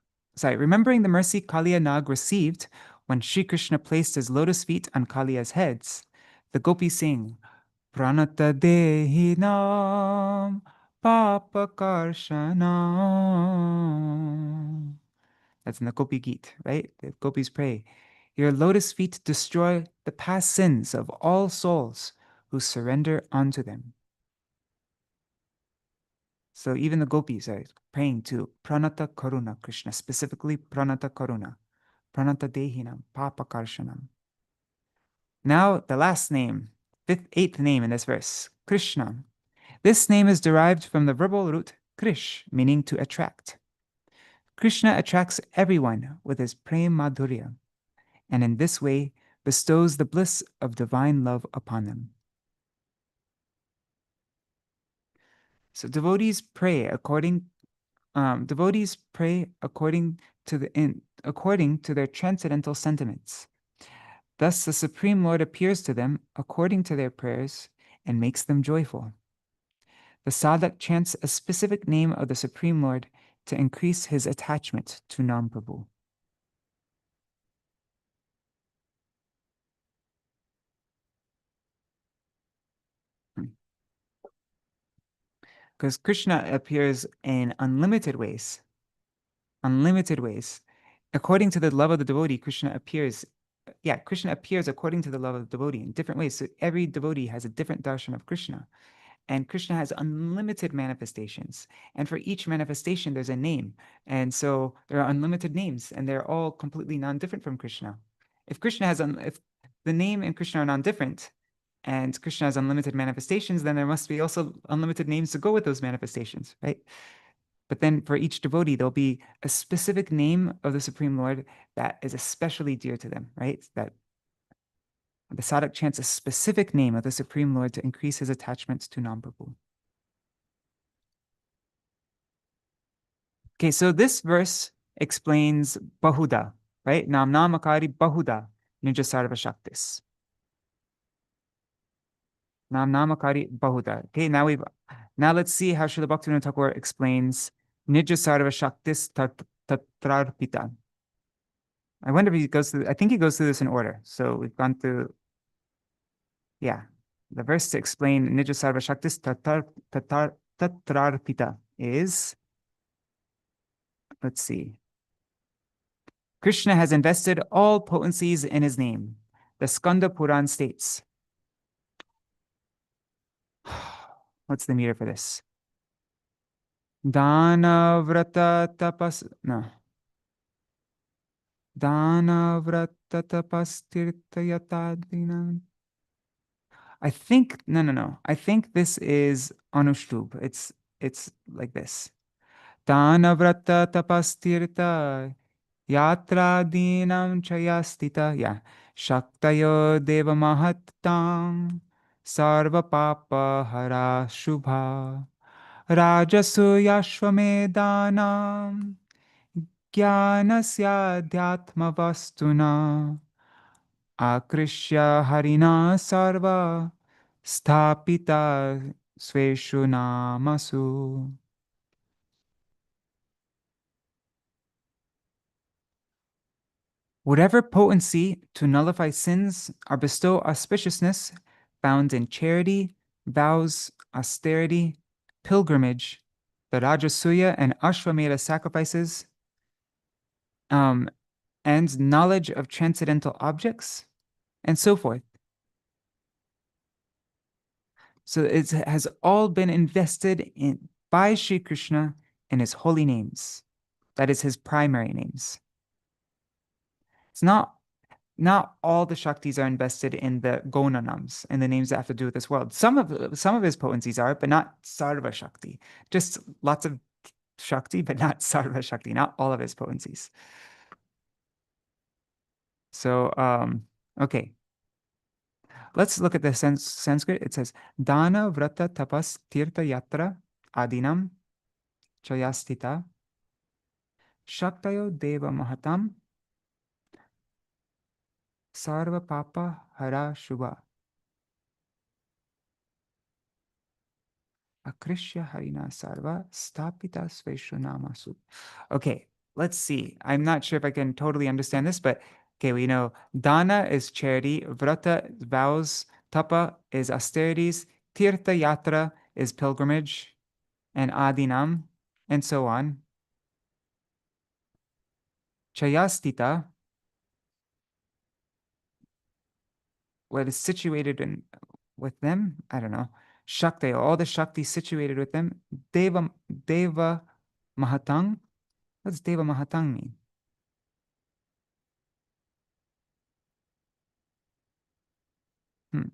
received when Sri Krishna placed his lotus feet on Kaliya's heads, the gopis sing, Pranata Dehinam Papa Karshanam. That's in the Gopi Geet, right? The gopis pray, your lotus feet destroy the past sins of all souls who surrender unto them. So even the gopis are praying to Pranata Karuna Krishna, specifically Pranata Karuna, Pranata Dehinam, Papa Karshanam. Now the last name, eighth name in this verse, Krishna. This name is derived from the verbal root krish, meaning to attract. Krishna attracts everyone with his prem madhurya, and in this way bestows the bliss of divine love upon them. So devotees pray according to their transcendental sentiments. Thus, the Supreme Lord appears to them according to their prayers and makes them joyful. The sadhak chants a specific name of the Supreme Lord to increase his attachment to Nam Prabhu. Because Krishna appears in unlimited ways. According to the love of the devotee, Krishna appears according to the love of the devotee in different ways. So every devotee has a different darshan of Krishna. And Krishna has unlimited manifestations. And for each manifestation, there's a name. And so there are unlimited names, and they're all completely non-different from Krishna. If the name and Krishna are non-different, and Krishna has unlimited manifestations, then there must be also unlimited names to go with those manifestations, right? But then for each devotee, there'll be a specific name of the Supreme Lord that is especially dear to them, right? That the sadhak chants a specific name of the Supreme Lord to increase his attachments to Nam Prabhu. Okay, so this verse explains Bahuda, right? Nam Namakari Bahuda Nija Sarva Shaktis. Nam Namakari Bahuda. Okay, now let's see how Srila Bhaktivinoda Thakur explains Nija Sarva Shaktis Tatrarpita. I wonder if he goes through, I think he goes through this in order. So we've gone through, yeah, the verse to explain Nija Sarva Shaktis Tatrarpita is, let's see. Krishna has invested all potencies in his name. The Skanda Puran states. What's the meter for this? Dana Vrata Tapas. No. Dana vrata tapastirtha yatadinam. I think no. I think this is Anushtub. It's like this. Dana vrata tapastirtha yatra dinam chayastita. Yeah. Shaktayo deva mahattam sarva papa hara shubha rajasu yashvamedanam ज्ञानस्याध्यात्म वस्तुना आकृष्य हरिणा सर्वा स्थापिता स्वेषु नामसु. Whatever potency to nullify sins or bestow auspiciousness found in charity, vows, austerity, pilgrimage, the Rajasuya and Ashwamedha sacrifices, and knowledge of transcendental objects, and so forth. So it has all been invested in by Sri Krishna in his holy names. That is his primary names. It's not all the Shaktis are invested in the Gonanams and the names that have to do with this world. Some of his potencies are, but not Sarva Shakti. Just lots of Shakti, but not Sarva Shakti, not all of his potencies. So, okay. Let's look at the Sanskrit. It says, Dana Vrata Tapas Tirtha Yatra Adinam Chayastita Shaktayo Deva Mahatam Sarva Papa Hara Shubha Akrishya Harina Sarva Stapita Sveshunamasu. Okay, let's see. I'm not sure if I can totally understand this, but okay, we know Dana is charity, Vrata is vows, Tapa is austerities, Tirtha Yatra is pilgrimage, and Adinam, and so on. Chayastita, what is situated in with them, I don't know. Shakti, all the Shakti situated with them. Deva Mahatang. What does Deva Mahatang mean?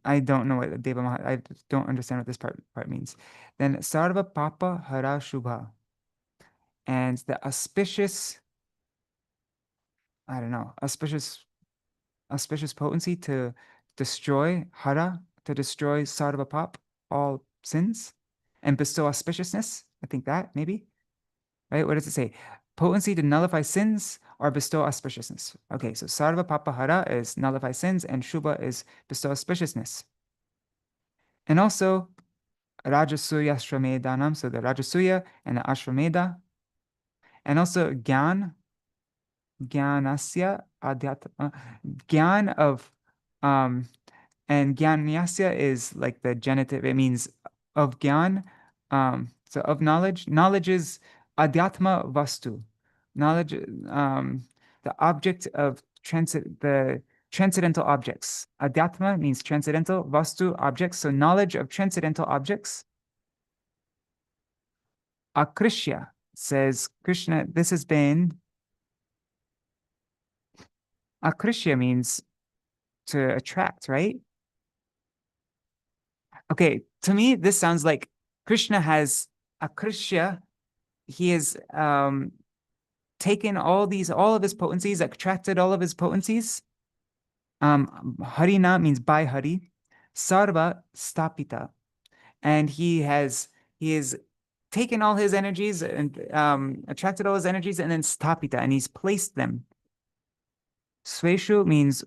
I don't know what Deva Mahatang, I don't understand what this part means. Then Sarva Papa Hara Shubha. And the auspicious, I don't know, auspicious potency to destroy Hara, to destroy Sarva Pap, all sins, and bestow auspiciousness. I think that maybe. Right? What does it say? Potency to nullify sins or bestow auspiciousness. Okay, so Sarva Papahara is nullify sins, and Shubha is bestow auspiciousness. And also Rajasuya Ashramedanam, so the Rajasuya and the Ashrameda. And also Gyanasya Adhyatma, Gyan of, and Gyanyasya is like the genitive, it means of Gyan, so of knowledge. Knowledge is Adhyatma Vastu. Knowledge, the object of the transcendental objects. Adhyatma means transcendental, Vastu, objects. So knowledge of transcendental objects. Akrishya says, Krishna, this has been, Akrishya means to attract, right? Okay, to me, this sounds like Krishna has Akrishya. He has taken all of his potencies, attracted all of his potencies. Harina means by Hari, Sarva Stapita. And he has taken all his energies and attracted all his energies and then Stapita, and he's placed them. Sweshu means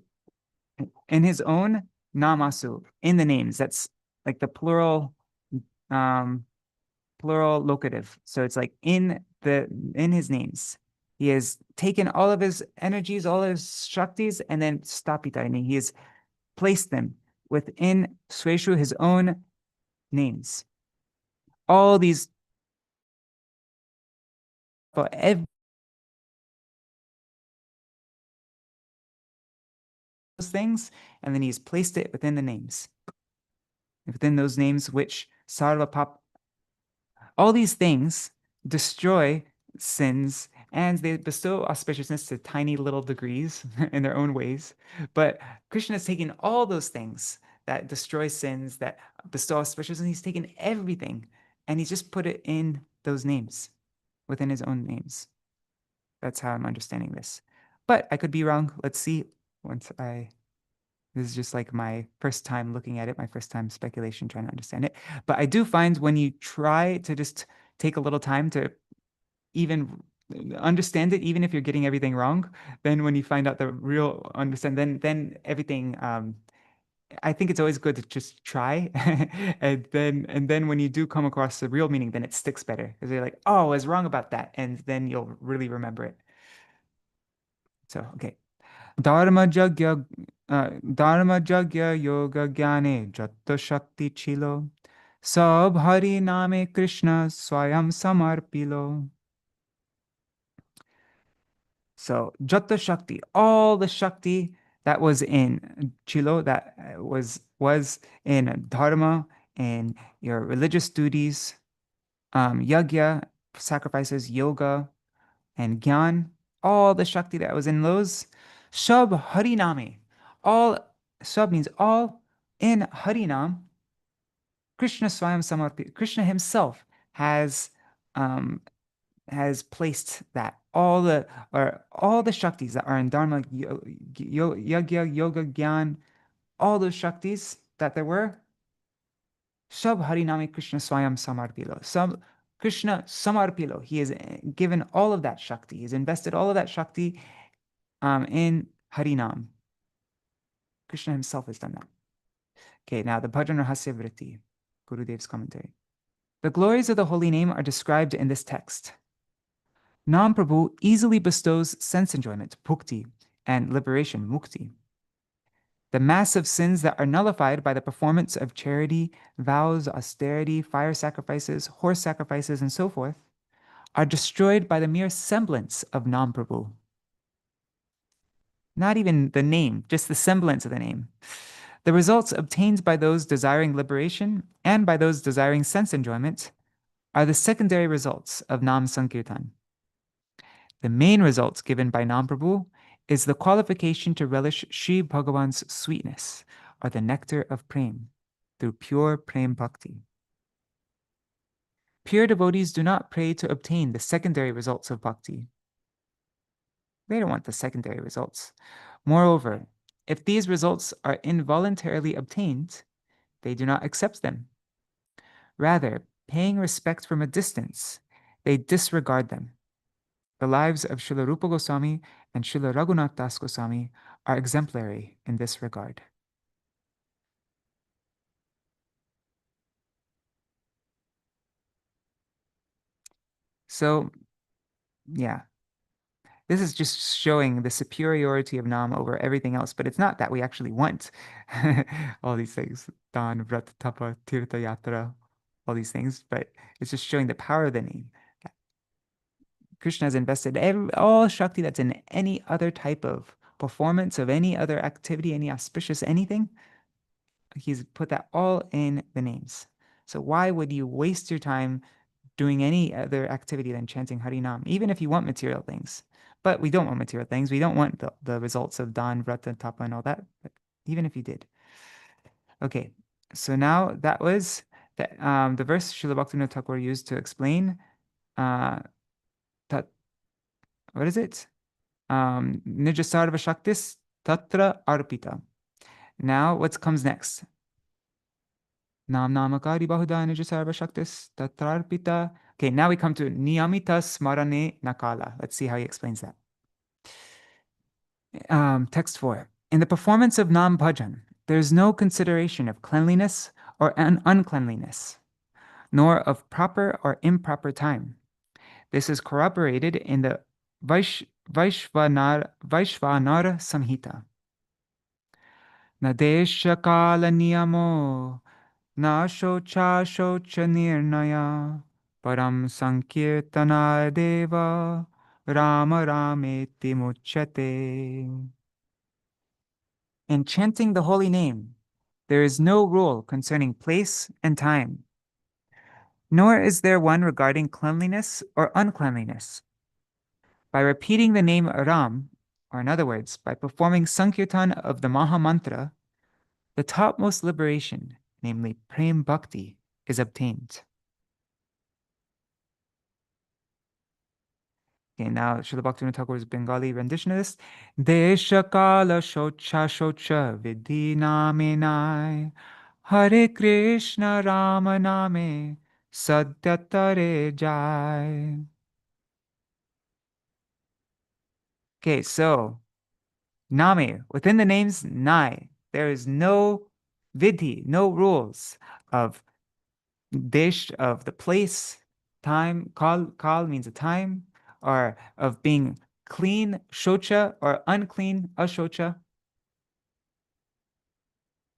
in his own, Namasu, in the names. That's like the plural locative. So it's like in his names. He has taken all of his energies, all of his Shaktis, and then Stapita, and he has placed them within Sweshu, his own names. All these, for every things, and then he's placed it within the names. Within those names, which Sarva Pap, all these things destroy sins and they bestow auspiciousness to tiny little degrees in their own ways. But Krishna has taken all those things that destroy sins, that bestow auspiciousness, and he's taken everything and he's just put it in those names, within his own names. That's how I'm understanding this. But I could be wrong. Let's see. This is just like my first time looking at it, my first time speculation, trying to understand it. But I do find when you try to just take a little time to even understand it, even if you're getting everything wrong, then when you find out the real understand, then everything. I think it's always good to just try, and then when you do come across the real meaning, then it sticks better because you're like, oh, I was wrong about that, and then you'll really remember it. So okay. Dharma Jagya Yoga Gyane Jatta Shakti Chilo Sab Hari Name Krishna Swayam Samarpilo. So Jatta Shakti, all the Shakti that was in Chilo, that was in Dharma and your religious duties, Yagya, sacrifices, yoga, and Gyan, all the Shakti that was in those, Shab Hariname, all, Shab means all, in Harinam, Krishna Swayam Samarpi, Krishna himself has um, has placed that all the Shaktis that are in Dharma, Yagya, Yoga, Gyan, all those Shaktis that there were, Sab Harinami Krishna Swayam Samarpilo. Sab Krishna Samarpilo. He has given all of that Shakti. He's invested all of that Shakti in Harinam. Krishna himself has done that. Okay, now the Bhajana-rahasya vritti, Gurudev's commentary. The glories of the holy name are described in this text. Nam Prabhu easily bestows sense enjoyment, bhukti, and liberation, mukti. The massive sins that are nullified by the performance of charity, vows, austerity, fire sacrifices, horse sacrifices, and so forth, are destroyed by the mere semblance of Nam Prabhu. Not even the name, just the semblance of the name. The results obtained by those desiring liberation and by those desiring sense enjoyment are the secondary results of Nam Sankirtan. The main results given by Nam Prabhu is the qualification to relish Sri Bhagavan's sweetness, or the nectar of prem, through pure prem bhakti. Pure devotees do not pray to obtain the secondary results of bhakti. They don't want the secondary results. Moreover, if these results are involuntarily obtained, they do not accept them. Rather, paying respect from a distance, they disregard them. The lives of Srila Rupa Goswami and Srila Raghunath Das Goswami are exemplary in this regard. So, yeah, this is just showing the superiority of Nam over everything else, but it's not that we actually want all these things, Dan, Vrat, Tapa, Tirtha, Yatra, all these things, but it's just showing the power of the name. Krishna has invested all Shakti that's in any other type of performance of any other activity, any auspicious anything. He's put that all in the names. So why would you waste your time doing any other activity than chanting Harinam, even if you want material things? But we don't want material things. We don't want the results of Dan, Vrata, Tapa, and all that. But even if you did. Okay, so now that was the verse Srila Bhaktivinoda Thakur used to explain that, what is it? Nija Sarva Shaktis Tatra Arpita. Now, what comes next? Nam Namakari Bahuda Nija Sarva Shaktis Tatra Arpita. Okay, now we come to Niyamita Smarane Nakala. Let's see how he explains that. Text 4. In the performance of Nam Bhajan, there is no consideration of cleanliness or uncleanliness, nor of proper or improper time. This is corroborated in the Vaishvanara Samhita. Nadesha Kala Niyamo Na Shocha Shocha Nirnaya Param Sankirtana Deva Rama Rameti Muchyate. In chanting the holy name, there is no rule concerning place and time, nor is there one regarding cleanliness or uncleanliness. By repeating the name Ram, or in other words, by performing Sankirtan of the Maha Mantra, the topmost liberation, namely Prem Bhakti, is obtained. Okay, now Srila Bhaktivinoda Thakur's Bengali rendition of this. Desha kala shocha shocha vidhi name nai Hare Krishna Rama name satyatare jai. Okay, so Name, within the names Nai, there is no vidhi, no rules of desh, of the place, time, kal means a time, or of being clean, shocha, or unclean, ashocha.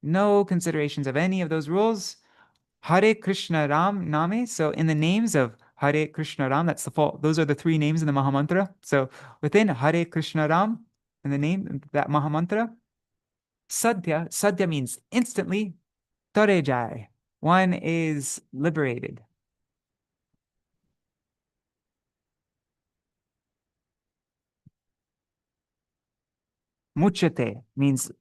No considerations of any of those rules. Hare Krishna Ram Name. So in the names of Hare Krishna Ram, that's the fault. Those are the three names in the Mahamantra. So within Hare Krishna Ram, in the name, that Mahamantra, Sadhya means instantly. Tarejai, one is liberated. Muchate means,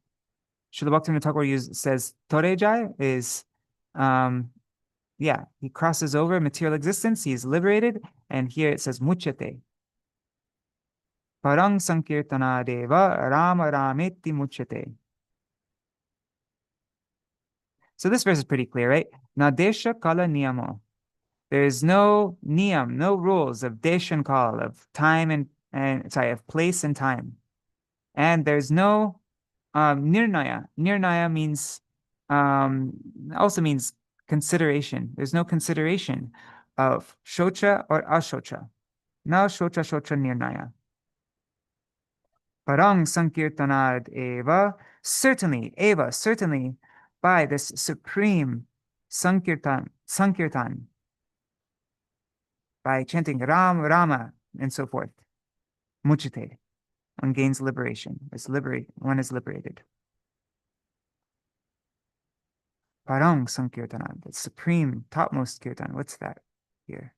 Srila Bhaktivinoda Thakur says, Torejai is, he crosses over material existence, he is liberated, and here it says Muchate. Parang Sankirtana Deva Rama Rameti Muchate. So this verse is pretty clear, right? Nadesha Kala Niyamo. There is no niyam, no rules of desh and kal, of time of place and time. And there's no nirnaya. Nirnaya means also means consideration. There's no consideration of shocha or ashocha. No shocha shocha nirnaya. Parang sankirtanad eva, certainly, by this supreme sankirtan, by chanting Ram, Rama, and so forth. Muchite. One gains liberation. One is liberated. Parang Sankirtana, the supreme, topmost kirtan. What's that here?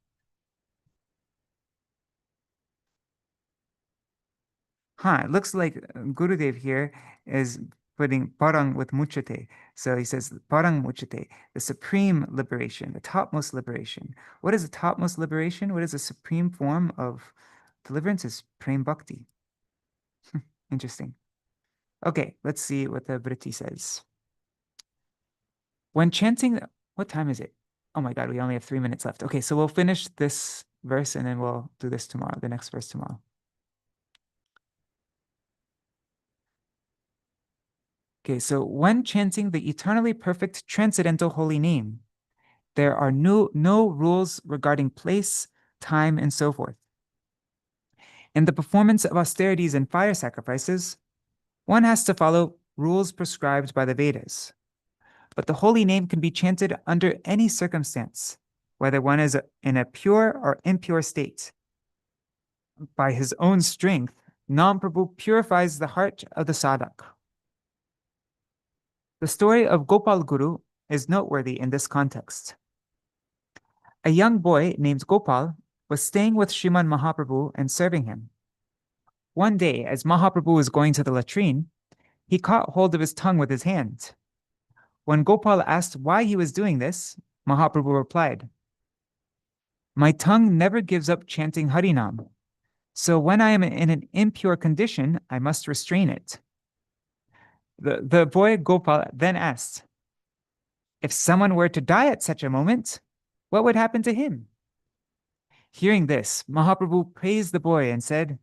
It looks like Gurudev here is putting parang with muchate. So he says parang muchate, the supreme liberation, the topmost liberation. What is the topmost liberation? What is the supreme form of deliverance? Is prem bhakti. Interesting. Okay, let's see what the Vritti says. When chanting, what time is it? Oh my God, we only have 3 minutes left. Okay, so we'll finish this verse and then we'll do this tomorrow, the next verse tomorrow. Okay, so when chanting the eternally perfect transcendental holy name, there are no rules regarding place, time, and so forth. In the performance of austerities and fire sacrifices, one has to follow rules prescribed by the Vedas. But the holy name can be chanted under any circumstance, whether one is in a pure or impure state. By his own strength, Nam Prabhu purifies the heart of the sadhak. The story of Gopal Guru is noteworthy in this context. A young boy named Gopal was staying with Sriman Mahaprabhu and serving him. One day, as Mahaprabhu was going to the latrine, he caught hold of his tongue with his hand. When Gopal asked why he was doing this, Mahaprabhu replied, "My tongue never gives up chanting Harinam, so when I am in an impure condition, I must restrain it." The boy Gopal then asked, "If someone were to die at such a moment, what would happen to him?" Hearing this, Mahaprabhu praised the boy and said,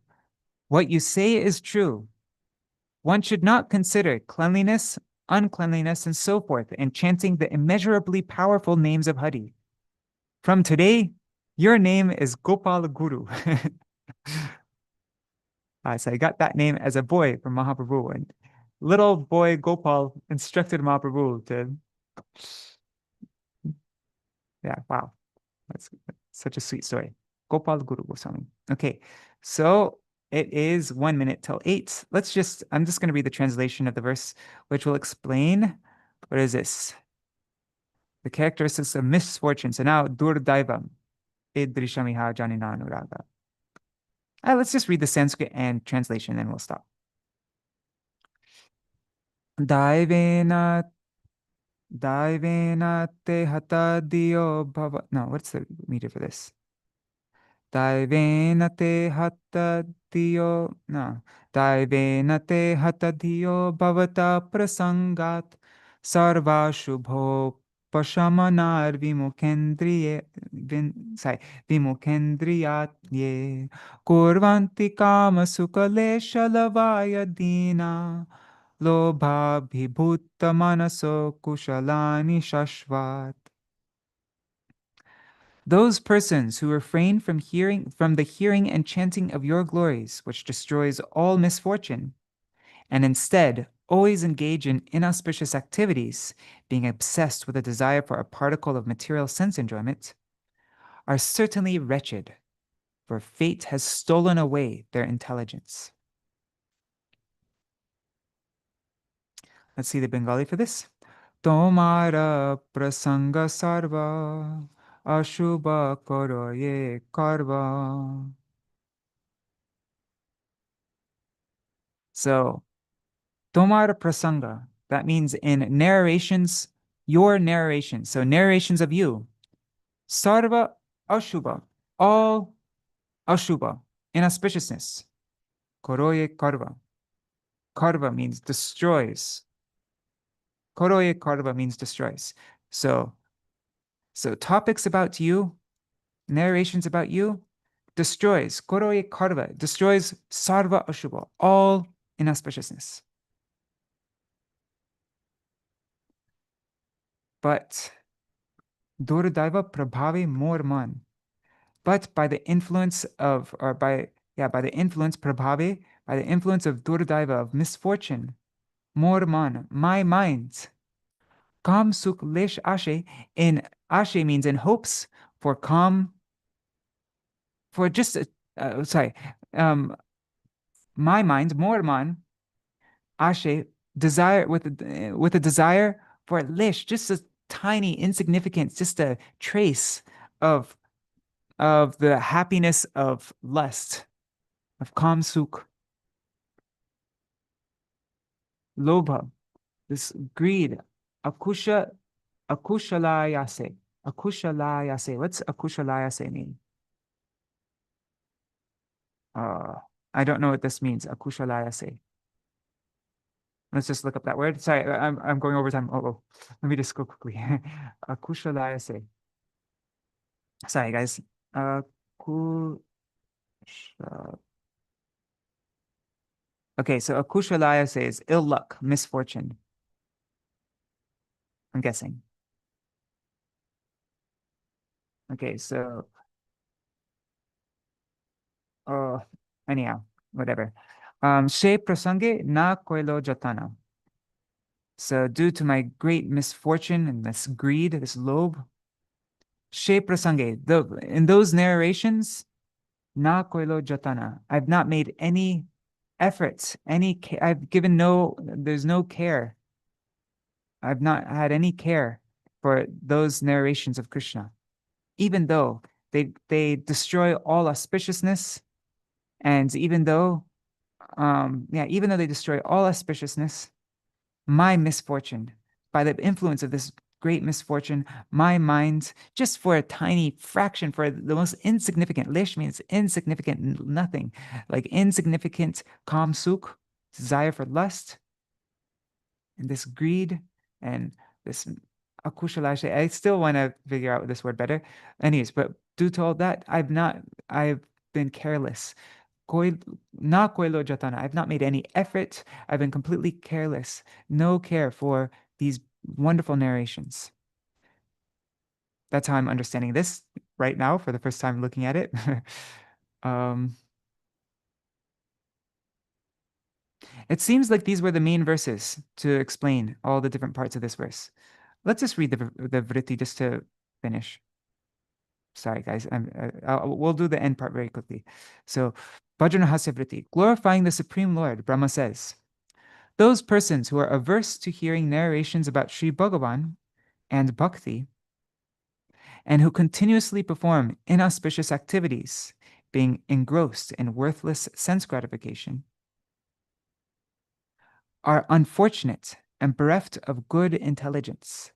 "What you say is true. One should not consider cleanliness, uncleanliness, and so forth in chanting the immeasurably powerful names of Hari. From today, your name is Gopal Guru." So I got that name as a boy from Mahaprabhu, and little boy Gopal instructed Mahaprabhu to, wow, that's such a sweet story. Gopal Guru Goswami. Okay, so it is 1 minute till 8. I'm just going to read the translation of the verse, which will explain, what is this? The characteristics of misfortune. So now, Durdaivam, Idrishamiha Janina Anuraga. Let's just read the Sanskrit and translation, and we'll stop. Daivena Daivena te hata dio bhava. No, what's the meter for this? Daivena te hata dio. No. Daivena te hata dio bhavata prasangat sarva shubho pashamanar vimukhendriye vimukhendriyat ye kurvanti kama sukalesha lavaya dina lobhabhibhutta manaso kushalani shashvat. Those persons who refrain from the hearing and chanting of your glories, which destroys all misfortune, and instead always engage in inauspicious activities, being obsessed with a desire for a particle of material sense enjoyment, are certainly wretched, for fate has stolen away their intelligence. Let's see the Bengali for this. Tomara prasanga sarva ashubha karo ye karva. So, tomara prasanga, that means in narrations, your narrations, so narrations of you. Sarva ashubha, all ashubha, inauspiciousness. Koroye karva. Karva means destroys. Koroye karva means destroys. So topics about you, narrations about you, destroys. Koroye karva, destroys sarva ashubha, all inauspiciousness. But Durdaiva prabhavi morman. But by the influence of, or by the influence prabhavi, by the influence of Durdaiva, of misfortune, morman, my mind, kam sukh lesh ashe, in ashe means in hopes, for calm, for just, my mind, morman, ashe, desire, with a desire for lish, just a tiny insignificance, just a trace of the happiness of lust, of kam sukh, lobha, this greed, akushalayase. Akushalayase. What's akushalayase mean? I don't know what this means. Akushalayase. Let's just look up that word. Sorry, I'm going over time. Oh, let me just go quickly. Akushalayase. Sorry, guys. Akusha. Okay, so akushalayase is ill luck, misfortune. I'm guessing. Okay, so anyhow, whatever. She prasange na koilo jatana. So due to my great misfortune and this greed, this lobe, she prasange, in those narrations, na koilo jatana. I've not made any efforts, I've given there's no care. I've not had any care for those narrations of Krishna, even though they destroy all auspiciousness, and even though they destroy all auspiciousness, my misfortune, by the influence of this great misfortune, my mind, just for a tiny fraction, for the most insignificant, lish means insignificant, nothing, like insignificant kam sukh, desire for lust, and this greed, and this akushalashe. I still want to figure out this word better. Anyways, but due to all that, I've been careless. Na koilo jatana. I've not made any effort. I've been completely careless. No care for these wonderful narrations. That's how I'm understanding this right now for the first time looking at it. It seems like these were the main verses to explain all the different parts of this verse. Let's just read the vritti just to finish. Sorry, guys. We'll do the end part very quickly. So, Bhajana-rahasya vritti, glorifying the Supreme Lord, Brahma says, those persons who are averse to hearing narrations about Sri Bhagavan and Bhakti, and who continuously perform inauspicious activities, being engrossed in worthless sense gratification, are unfortunate and bereft of good intelligence.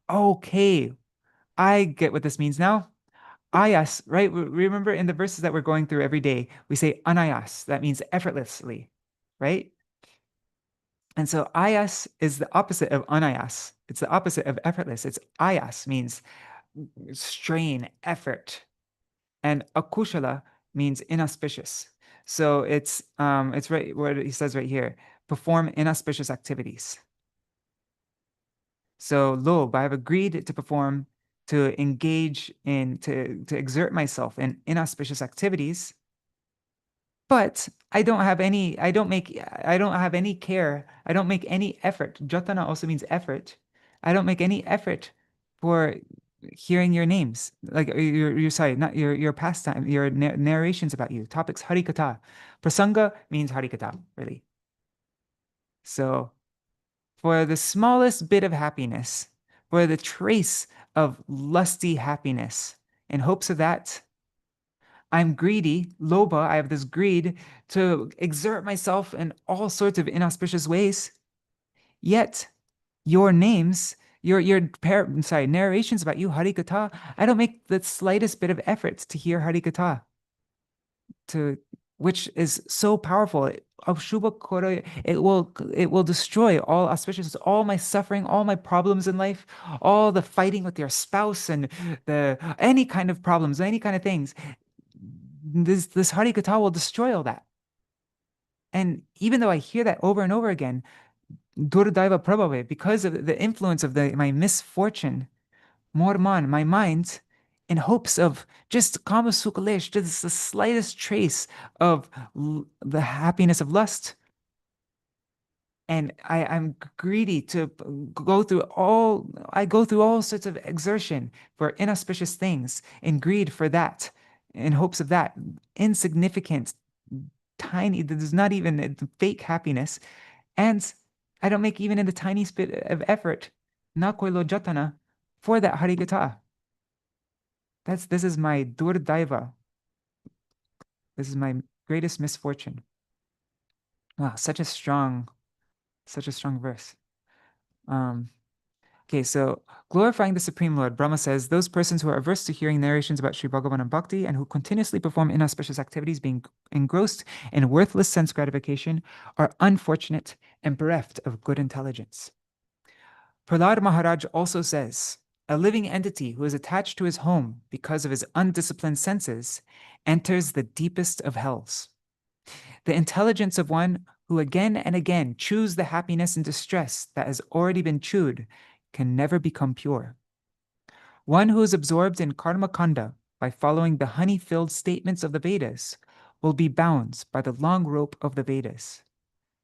Okay, I get what this means now. Ayas, right? Remember in the verses that we're going through every day, we say anayas. That means effortlessly, right? And so ayas is the opposite of anayas. It's the opposite of effortless. It's ayas means strain, effort. And akushala means inauspicious. So it's right what he says right here. Perform inauspicious activities. So lob, I have agreed to perform, to engage in, to exert myself in inauspicious activities, but I don't have any, I don't have any care, I don't make any effort. Jatana also means effort. I don't make any effort for hearing your names, like your sorry, not your pastime, your narrations about you, topics, harikata. Prasanga means harikata, really. So for the smallest bit of happiness, for the trace of lusty happiness, in hopes of that, I'm greedy, loba, I have this greed to exert myself in all sorts of inauspicious ways. Yet your names, narrations about you, harikata, I don't make the slightest bit of effort to hear harikata, to which is so powerful. It will destroy all auspicious, all my suffering, all my problems in life, all the fighting with your spouse and the any kind of problems, any kind of things. This harikata will destroy all that. And even though I hear that over and over again, durdaiva prabhave, because of the influence of my misfortune, morman, my mind, in hopes of just kama sukalesh, just the slightest trace of the happiness of lust. And I'm greedy to I go through all sorts of exertion for inauspicious things, and greed for that, in hopes of that insignificant, tiny, there's not even a fake happiness. And I don't make even in the tiniest bit of effort, nakoilo jatana, for that harigata. This is my durdaiva. This is my greatest misfortune. Wow, such a strong verse. Okay, so glorifying the Supreme Lord, Brahma says, those persons who are averse to hearing narrations about Sri Bhagavan and Bhakti and who continuously perform inauspicious activities, being engrossed in worthless sense gratification, are unfortunate and bereft of good intelligence. Prahlad Maharaj also says, a living entity who is attached to his home because of his undisciplined senses enters the deepest of hells. The intelligence of one who again and again chews the happiness and distress that has already been chewed can never become pure. One who is absorbed in karma kanda by following the honey-filled statements of the Vedas will be bound by the long rope of the Vedas.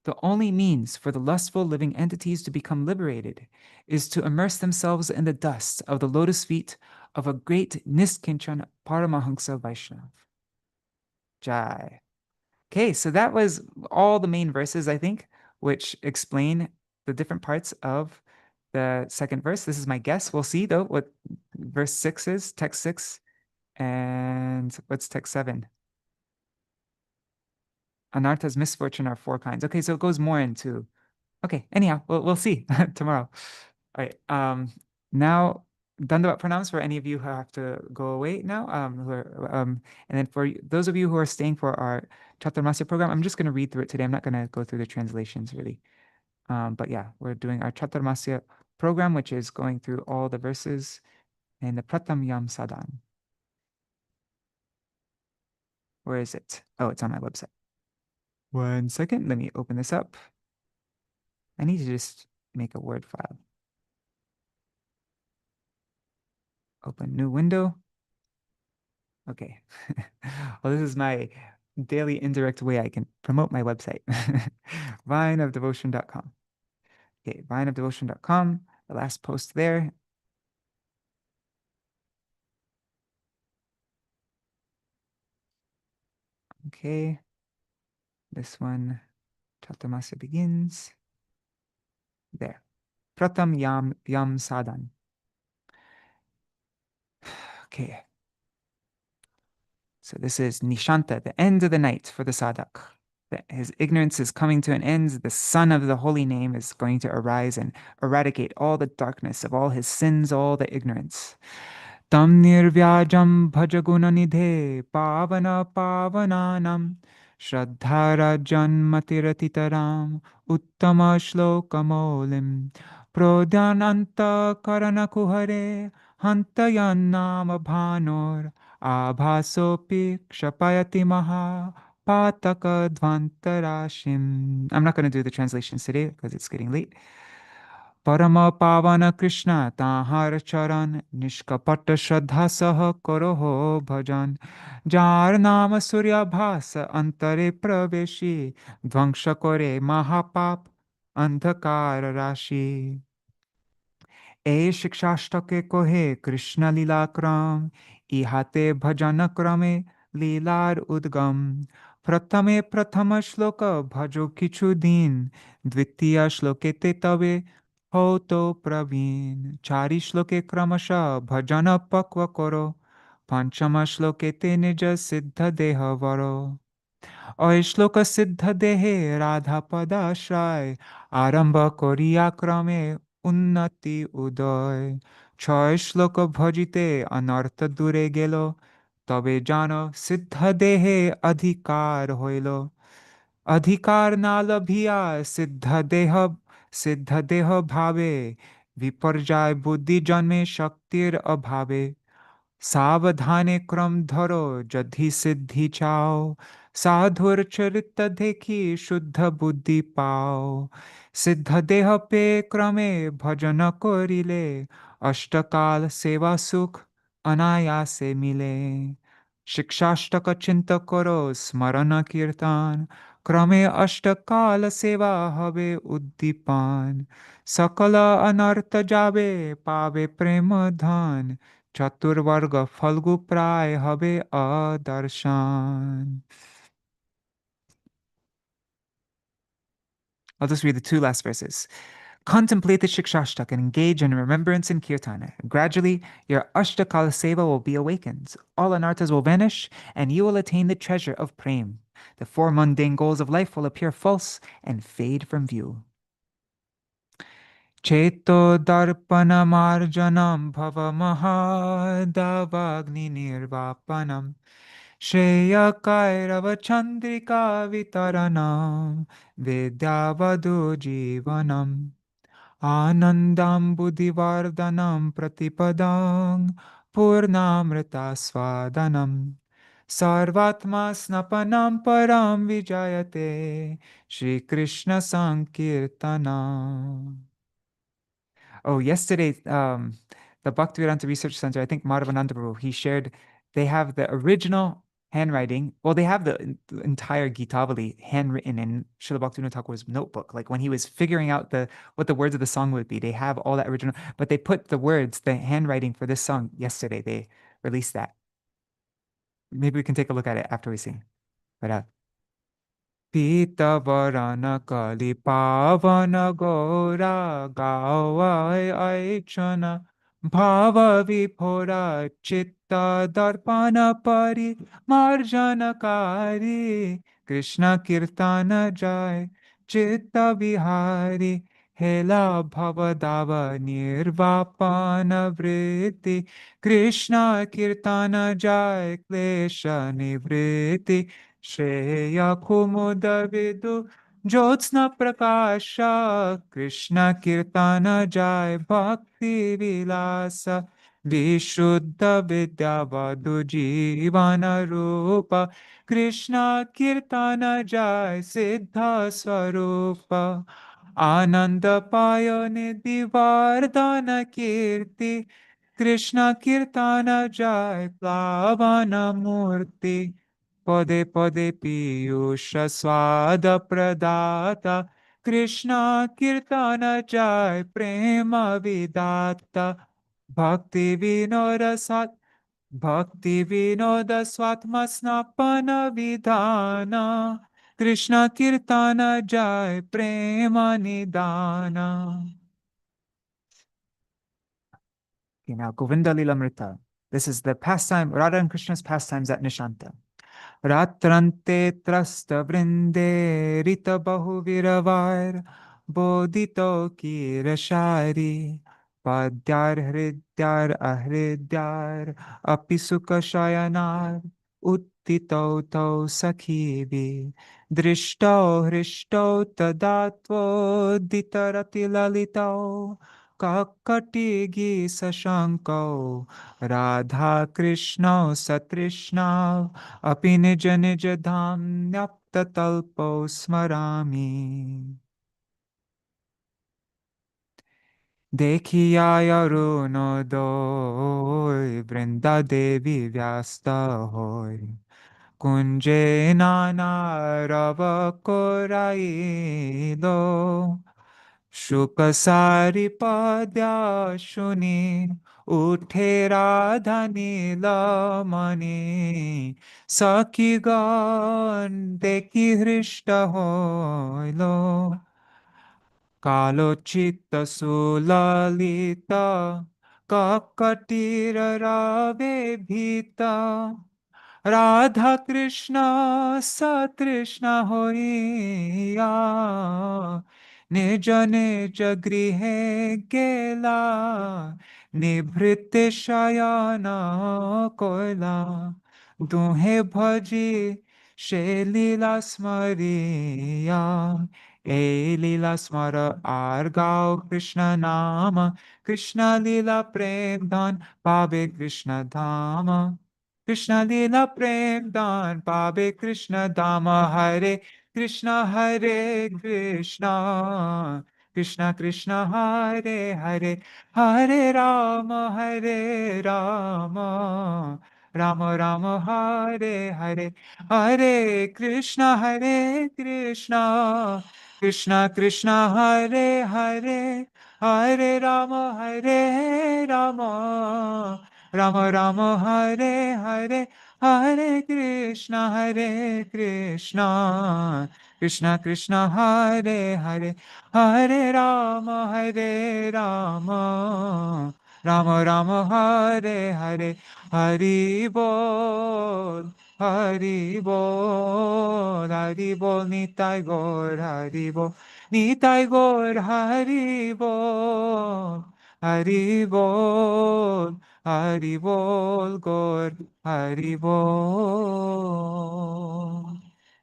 The only means for the lustful living entities to become liberated is to immerse themselves in the dust of the lotus feet of a great Niskinchan Paramahansa Vaishnav. Jai. Okay, so that was all the main verses, I think, which explain the different parts of the second verse. This is my guess. We'll see, though, what verse 6 is, text 6, and what's text 7. Anartha's misfortune are 4 kinds. Okay, so it goes more into... Okay, anyhow, we'll see tomorrow. All right, now, Dandavat pranams for any of you who have to go away now. And then for those of you who are staying for our Chaturmasya program, I'm just going to read through it today. I'm not going to go through the translations, really. But yeah, we're doing our Chaturmasya program, which is going through all the verses in the Dvitīya-yāma-sādhana. Where is it? Oh, it's on my website. 1 second, let me open this up. I need to just make a Word file. Open new window. Okay. Well, this is my daily indirect way I can promote my website. vineofdevotion.com. Okay, vineofdevotion.com. The last post there. Okay. This one, Chaturmasya begins. There. Dvitīya-yāma-sādhana. Okay. So this is Nishanta, the end of the night for the sadhak. His ignorance is coming to an end. The sun of the holy name is going to arise and eradicate all the darkness of all his sins, all the ignorance. Tam nirvyajam bhajagunanidhe pavana pavananam shraddhara janmatiratitaram uttama shlokamolim prodhananta karanakuhare hantayannam bhanor abhasopi kshapayati maha pataka dvantarashim. I'm not going to do the translations today because it's getting late. Parama Pavana Krishna Tahar Charan Nishkapat Shraddha Sah Koroho Bhajan Jar Nama Surya Bhasa Antare Praveshi Dvangsha Kore Mahapap Andhakar Rashi. ए शिक्षाष्टके कोहे कृष्ण लीला क्रम इहाते भजन क्रमे लीलार उद्गम प्रथमे प्रथम श्लोक भजो किछु दिन द्वितीय श्लोकेते तबे हो तो प्रवीण चारि श्लोके क्रमशः भजन पक्व करो पंचम श्लोकेते निज सिद्ध देह वरो श्लोक सिद्ध देहे राधा पदाश्रय आरंभ करिया क्रमे उन्नति उदय ছয় শ্লোক ভজিতে অনর্থ দূরে গেল তবে জানো সিদ্ধ দেহে অধিকার হইল অধিকার না লভিয়া সিদ্ধ দেহ ভাবে বিপর্যয় বুদ্ধি জন্মে শক্তির অভাবে सावधाने क्रम धरो जधि सिद्धि चाओ साधुर चरित देखी शुद्ध बुद्धि पाओ सिद्ध देह पे क्रमे भजन करिले अष्टकाल सेवा सुख अनायासे मिले शिक्षाष्टक चिंत करो स्मरण कीर्तन क्रमे अष्टकाल सेवा हवे उद्दीपान सकल अनर्थ जावे पावे प्रेम धन चतुर्वर्ग फल्गु प्राय हवे अदर्शन. I'll just read the two last verses. Contemplate the Shikshashtaka and engage in remembrance and kirtana. Gradually, your Ashtakala Seva will be awakened. All anarthas will vanish, and you will attain the treasure of prem. The four mundane goals of life will appear false and fade from view. Cheto darpana marjanam bhava mahadavagni nirvapanam Shreya kairava chandrika vitaranam Vidyavadu jivanam Anandam buddhivardhanam pratipadam Purnamrita swadanam Sarvatma snapanam param vijayate Shri Krishna Sankirtanam. Oh, yesterday, the Bhaktivedanta Research Center, I think Madhavananda Prabhu, he shared, they have the original handwriting. Well, they have the entire Gitavali handwritten in Srila Bhaktivinoda Thakur's notebook. Like when he was figuring out what the words of the song would be, they have all that original, but they put the words, the handwriting for this song yesterday. They released that. Maybe we can take a look at it after we sing. But Pitavarana Kali Pavana Gora Gawai Aichana Bhava Vipora Chitta Darpana Pari Marjana Kari Krishna Kirtana Jai Chitta Vihari Hela Bhavadava Nirvapana Vritti Krishna Kirtana Jai Klesha Nivritti Shreya Kumuda Vidu Jyotsna Prakasha Krishna Kirtana Jai Bhakti Vilasa Vishuddha Vidyavadu Jivana Rupa Krishna Kirtana Jai Siddha Swarupa Ananda Payone Divardhana Kirti Krishna Kirtana Jai Plavana Murti Pade Pade Piyusha Swada Pradata Krishna Kirtana Jai Prema Vidata Bhakti Vinoda Swatmasnapana Vidhana Krishna Kirtana Jai Prema Nidana. Okay, now Govinda Lilamrita. This is the pastime, Radha and Krishna's pastimes at Nishanta. Ratrante trasta vrinde rita bahu viravar bodhito ki rashari padyar hridyar ahridyar apisuka shayanar uttito to sakhivi drishto hristo tadatvo ditarati lalito kakatigi sashanko Radha Krishna Satrishna Api nija nija dham nyapta talpo smarami. Dekhiya runo doi Vrinda Devi vyasta hoy Kunje nana rava korai lo Shukasari padya shuni Uthe radha nilamani Saki gan deki hrishta hoilo Kalochita sulalita Kakatira rave bhita Radha Krishna Satrishna hoiya Nija nija grihe gela Nibhrite shayana koila Duhe bhaji she lila smariya E lila smara argao Krishna nama Krishna lila prem dhan Pabe Krishna dhama Krishna Lila Prem Dan Pabe Krishna Dama Hare Krishna Krishna Krishna Hare Hare Hare Rama Hare Rama Rama Rama Hare Hare Hare Krishna Krishna Krishna Hare Hare Hare Rama Hare Rama Rama Rama Hare Hare Hare Krishna Krishna Krishna Hare Hare Hare Rama Rama Rama Hare Hare Hari Bol Hari Bol Hari Bol Nitai Gaur Hari Bol Nitai Gaur Hari Bol Hari Bol Hari Bol Gaur Hari Bol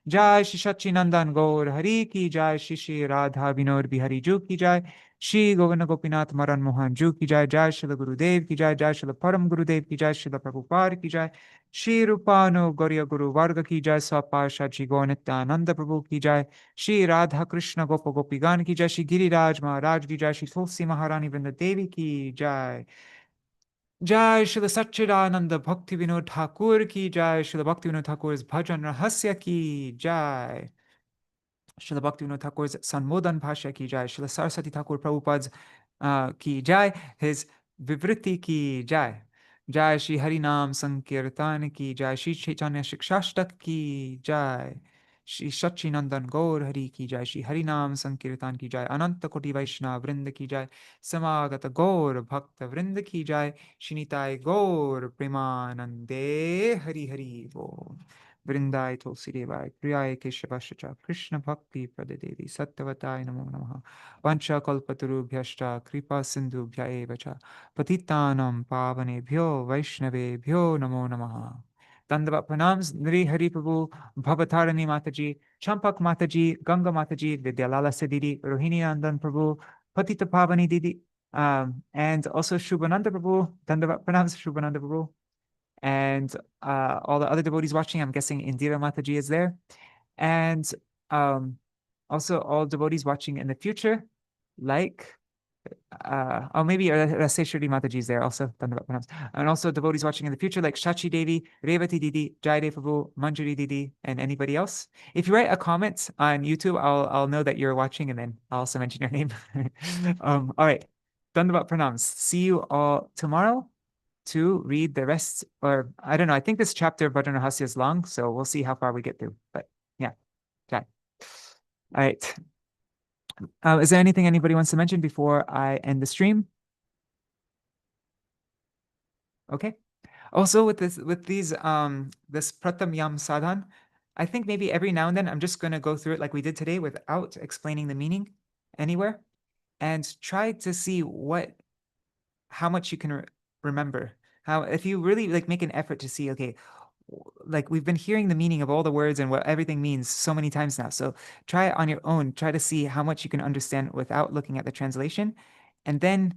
Jai Shri Sachinandan Gaur Hari Ki Jai Shri Shri Radha Vinod Bihari Ju Ki Jai Shri Govinda Gopinath Maran Mohan Ju Ki Jai Jai Shri Gurudev Ki Jai Jai Shri Param Gurudev Ki Jai Shri Prabhupada Ki Jai Shri Rupano Gauriya Guru Varga Ki Jai Sapasha Shri Nityananda Prabhu Ki Jai Shri Radha Krishna Gopa Gopigan Ki Jai Shri Giriraj Maharaj Ki Jai Shri Tulsi Maharani Vrinda Devi Ki Jai Jai Srila Satchidananda Bhakti Vinod Thakur ki Jai, Srila Bhakti Vinod Thakur's Bhajana-rahasya ki Jai, Srila Bhakti Vinod Thakur's Sanmodan Bhashya ki Jai, Srila Saraswati Thakur Prabhupada's ki Jai, his Vivriti ki Jai, Jai Shri Harinam Sankirtan ki Jai, Shri Śrī ki Jai, Shri Sachinandan Gaur Hari ki Jai, Shri Harinam Sankirtan ki Jai, Ananta Koti Vaishnava Vrinda ki Jai, Samagata Gaur Bhakta Vrinda ki Jai, Shinitai Gaur Premanande Hari Hari Bo. Vrindai Tulsi Devai, Priyai Keshavashacha, Krishna Bhakti Pradadevi, Sattvatai Namo Namaha, Vancha Kalpatarubhyashta, Kripa Sindhubhya Evacha, Patitanam Pavanebhyo, Vaishnavebhyo Namo Namaha. Dandavat Pranams, Nri Hari Prabhu, Bhavatarani Mataji, Champak Mataji, Ganga Mataji, Vidyalala Sedidi, Rohini Nandan Prabhu, Patita Pavani Didi, and also Shubhananda Prabhu, Dandavat Pranams, Shubhananda Prabhu, and all the other devotees watching. I'm guessing Indira Mataji is there. And also all devotees watching in the future, like, or maybe Raseshwari Mataji is there also. And also devotees watching in the future, like Shachi Devi, Revati Didi, Jaidev Prabhu, Manjari Didi, and anybody else. If you write a comment on YouTube, I'll know that you're watching, and then I'll also mention your name. All right. Dandavat Pranams. See you all tomorrow to read the rest, or I don't know. I think this chapter of Bhajana-rahasya is long, so we'll see how far we get through. But yeah, okay. All right. Is there anything anybody wants to mention before I end the stream? Okay. Also with these this Prathamyam-sādhana, I think maybe every now and then I'm just going to go through it like we did today without explaining the meaning anywhere, and try to see how much you can remember. How if you really like make an effort to see, okay, like we've been hearing the meaning of all the words and what everything means so many times now. So try it on your own. Try to see how much you can understand without looking at the translation. And then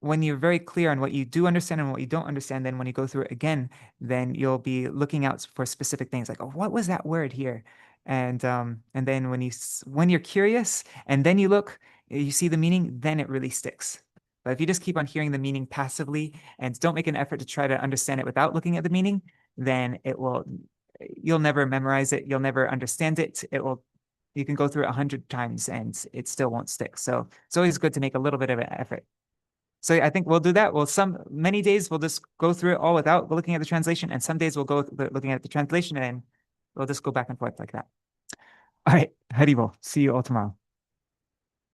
when you're very clear on what you do understand and what you don't understand, then when you go through it again, then you'll be looking out for specific things like, oh, what was that word here? And then when you're curious and then you look, you see the meaning, then it really sticks. But if you just keep on hearing the meaning passively and don't make an effort to try to understand it without looking at the meaning, then you'll never memorize it. You'll never understand it. You can go through it 100 times and it still won't stick. So it's always good to make a little bit of an effort. So I think we'll do that. Many days we'll just go through it all without looking at the translation, and some days we'll go looking at the translation, and we'll just go back and forth like that. All right, Haribol. See you all tomorrow.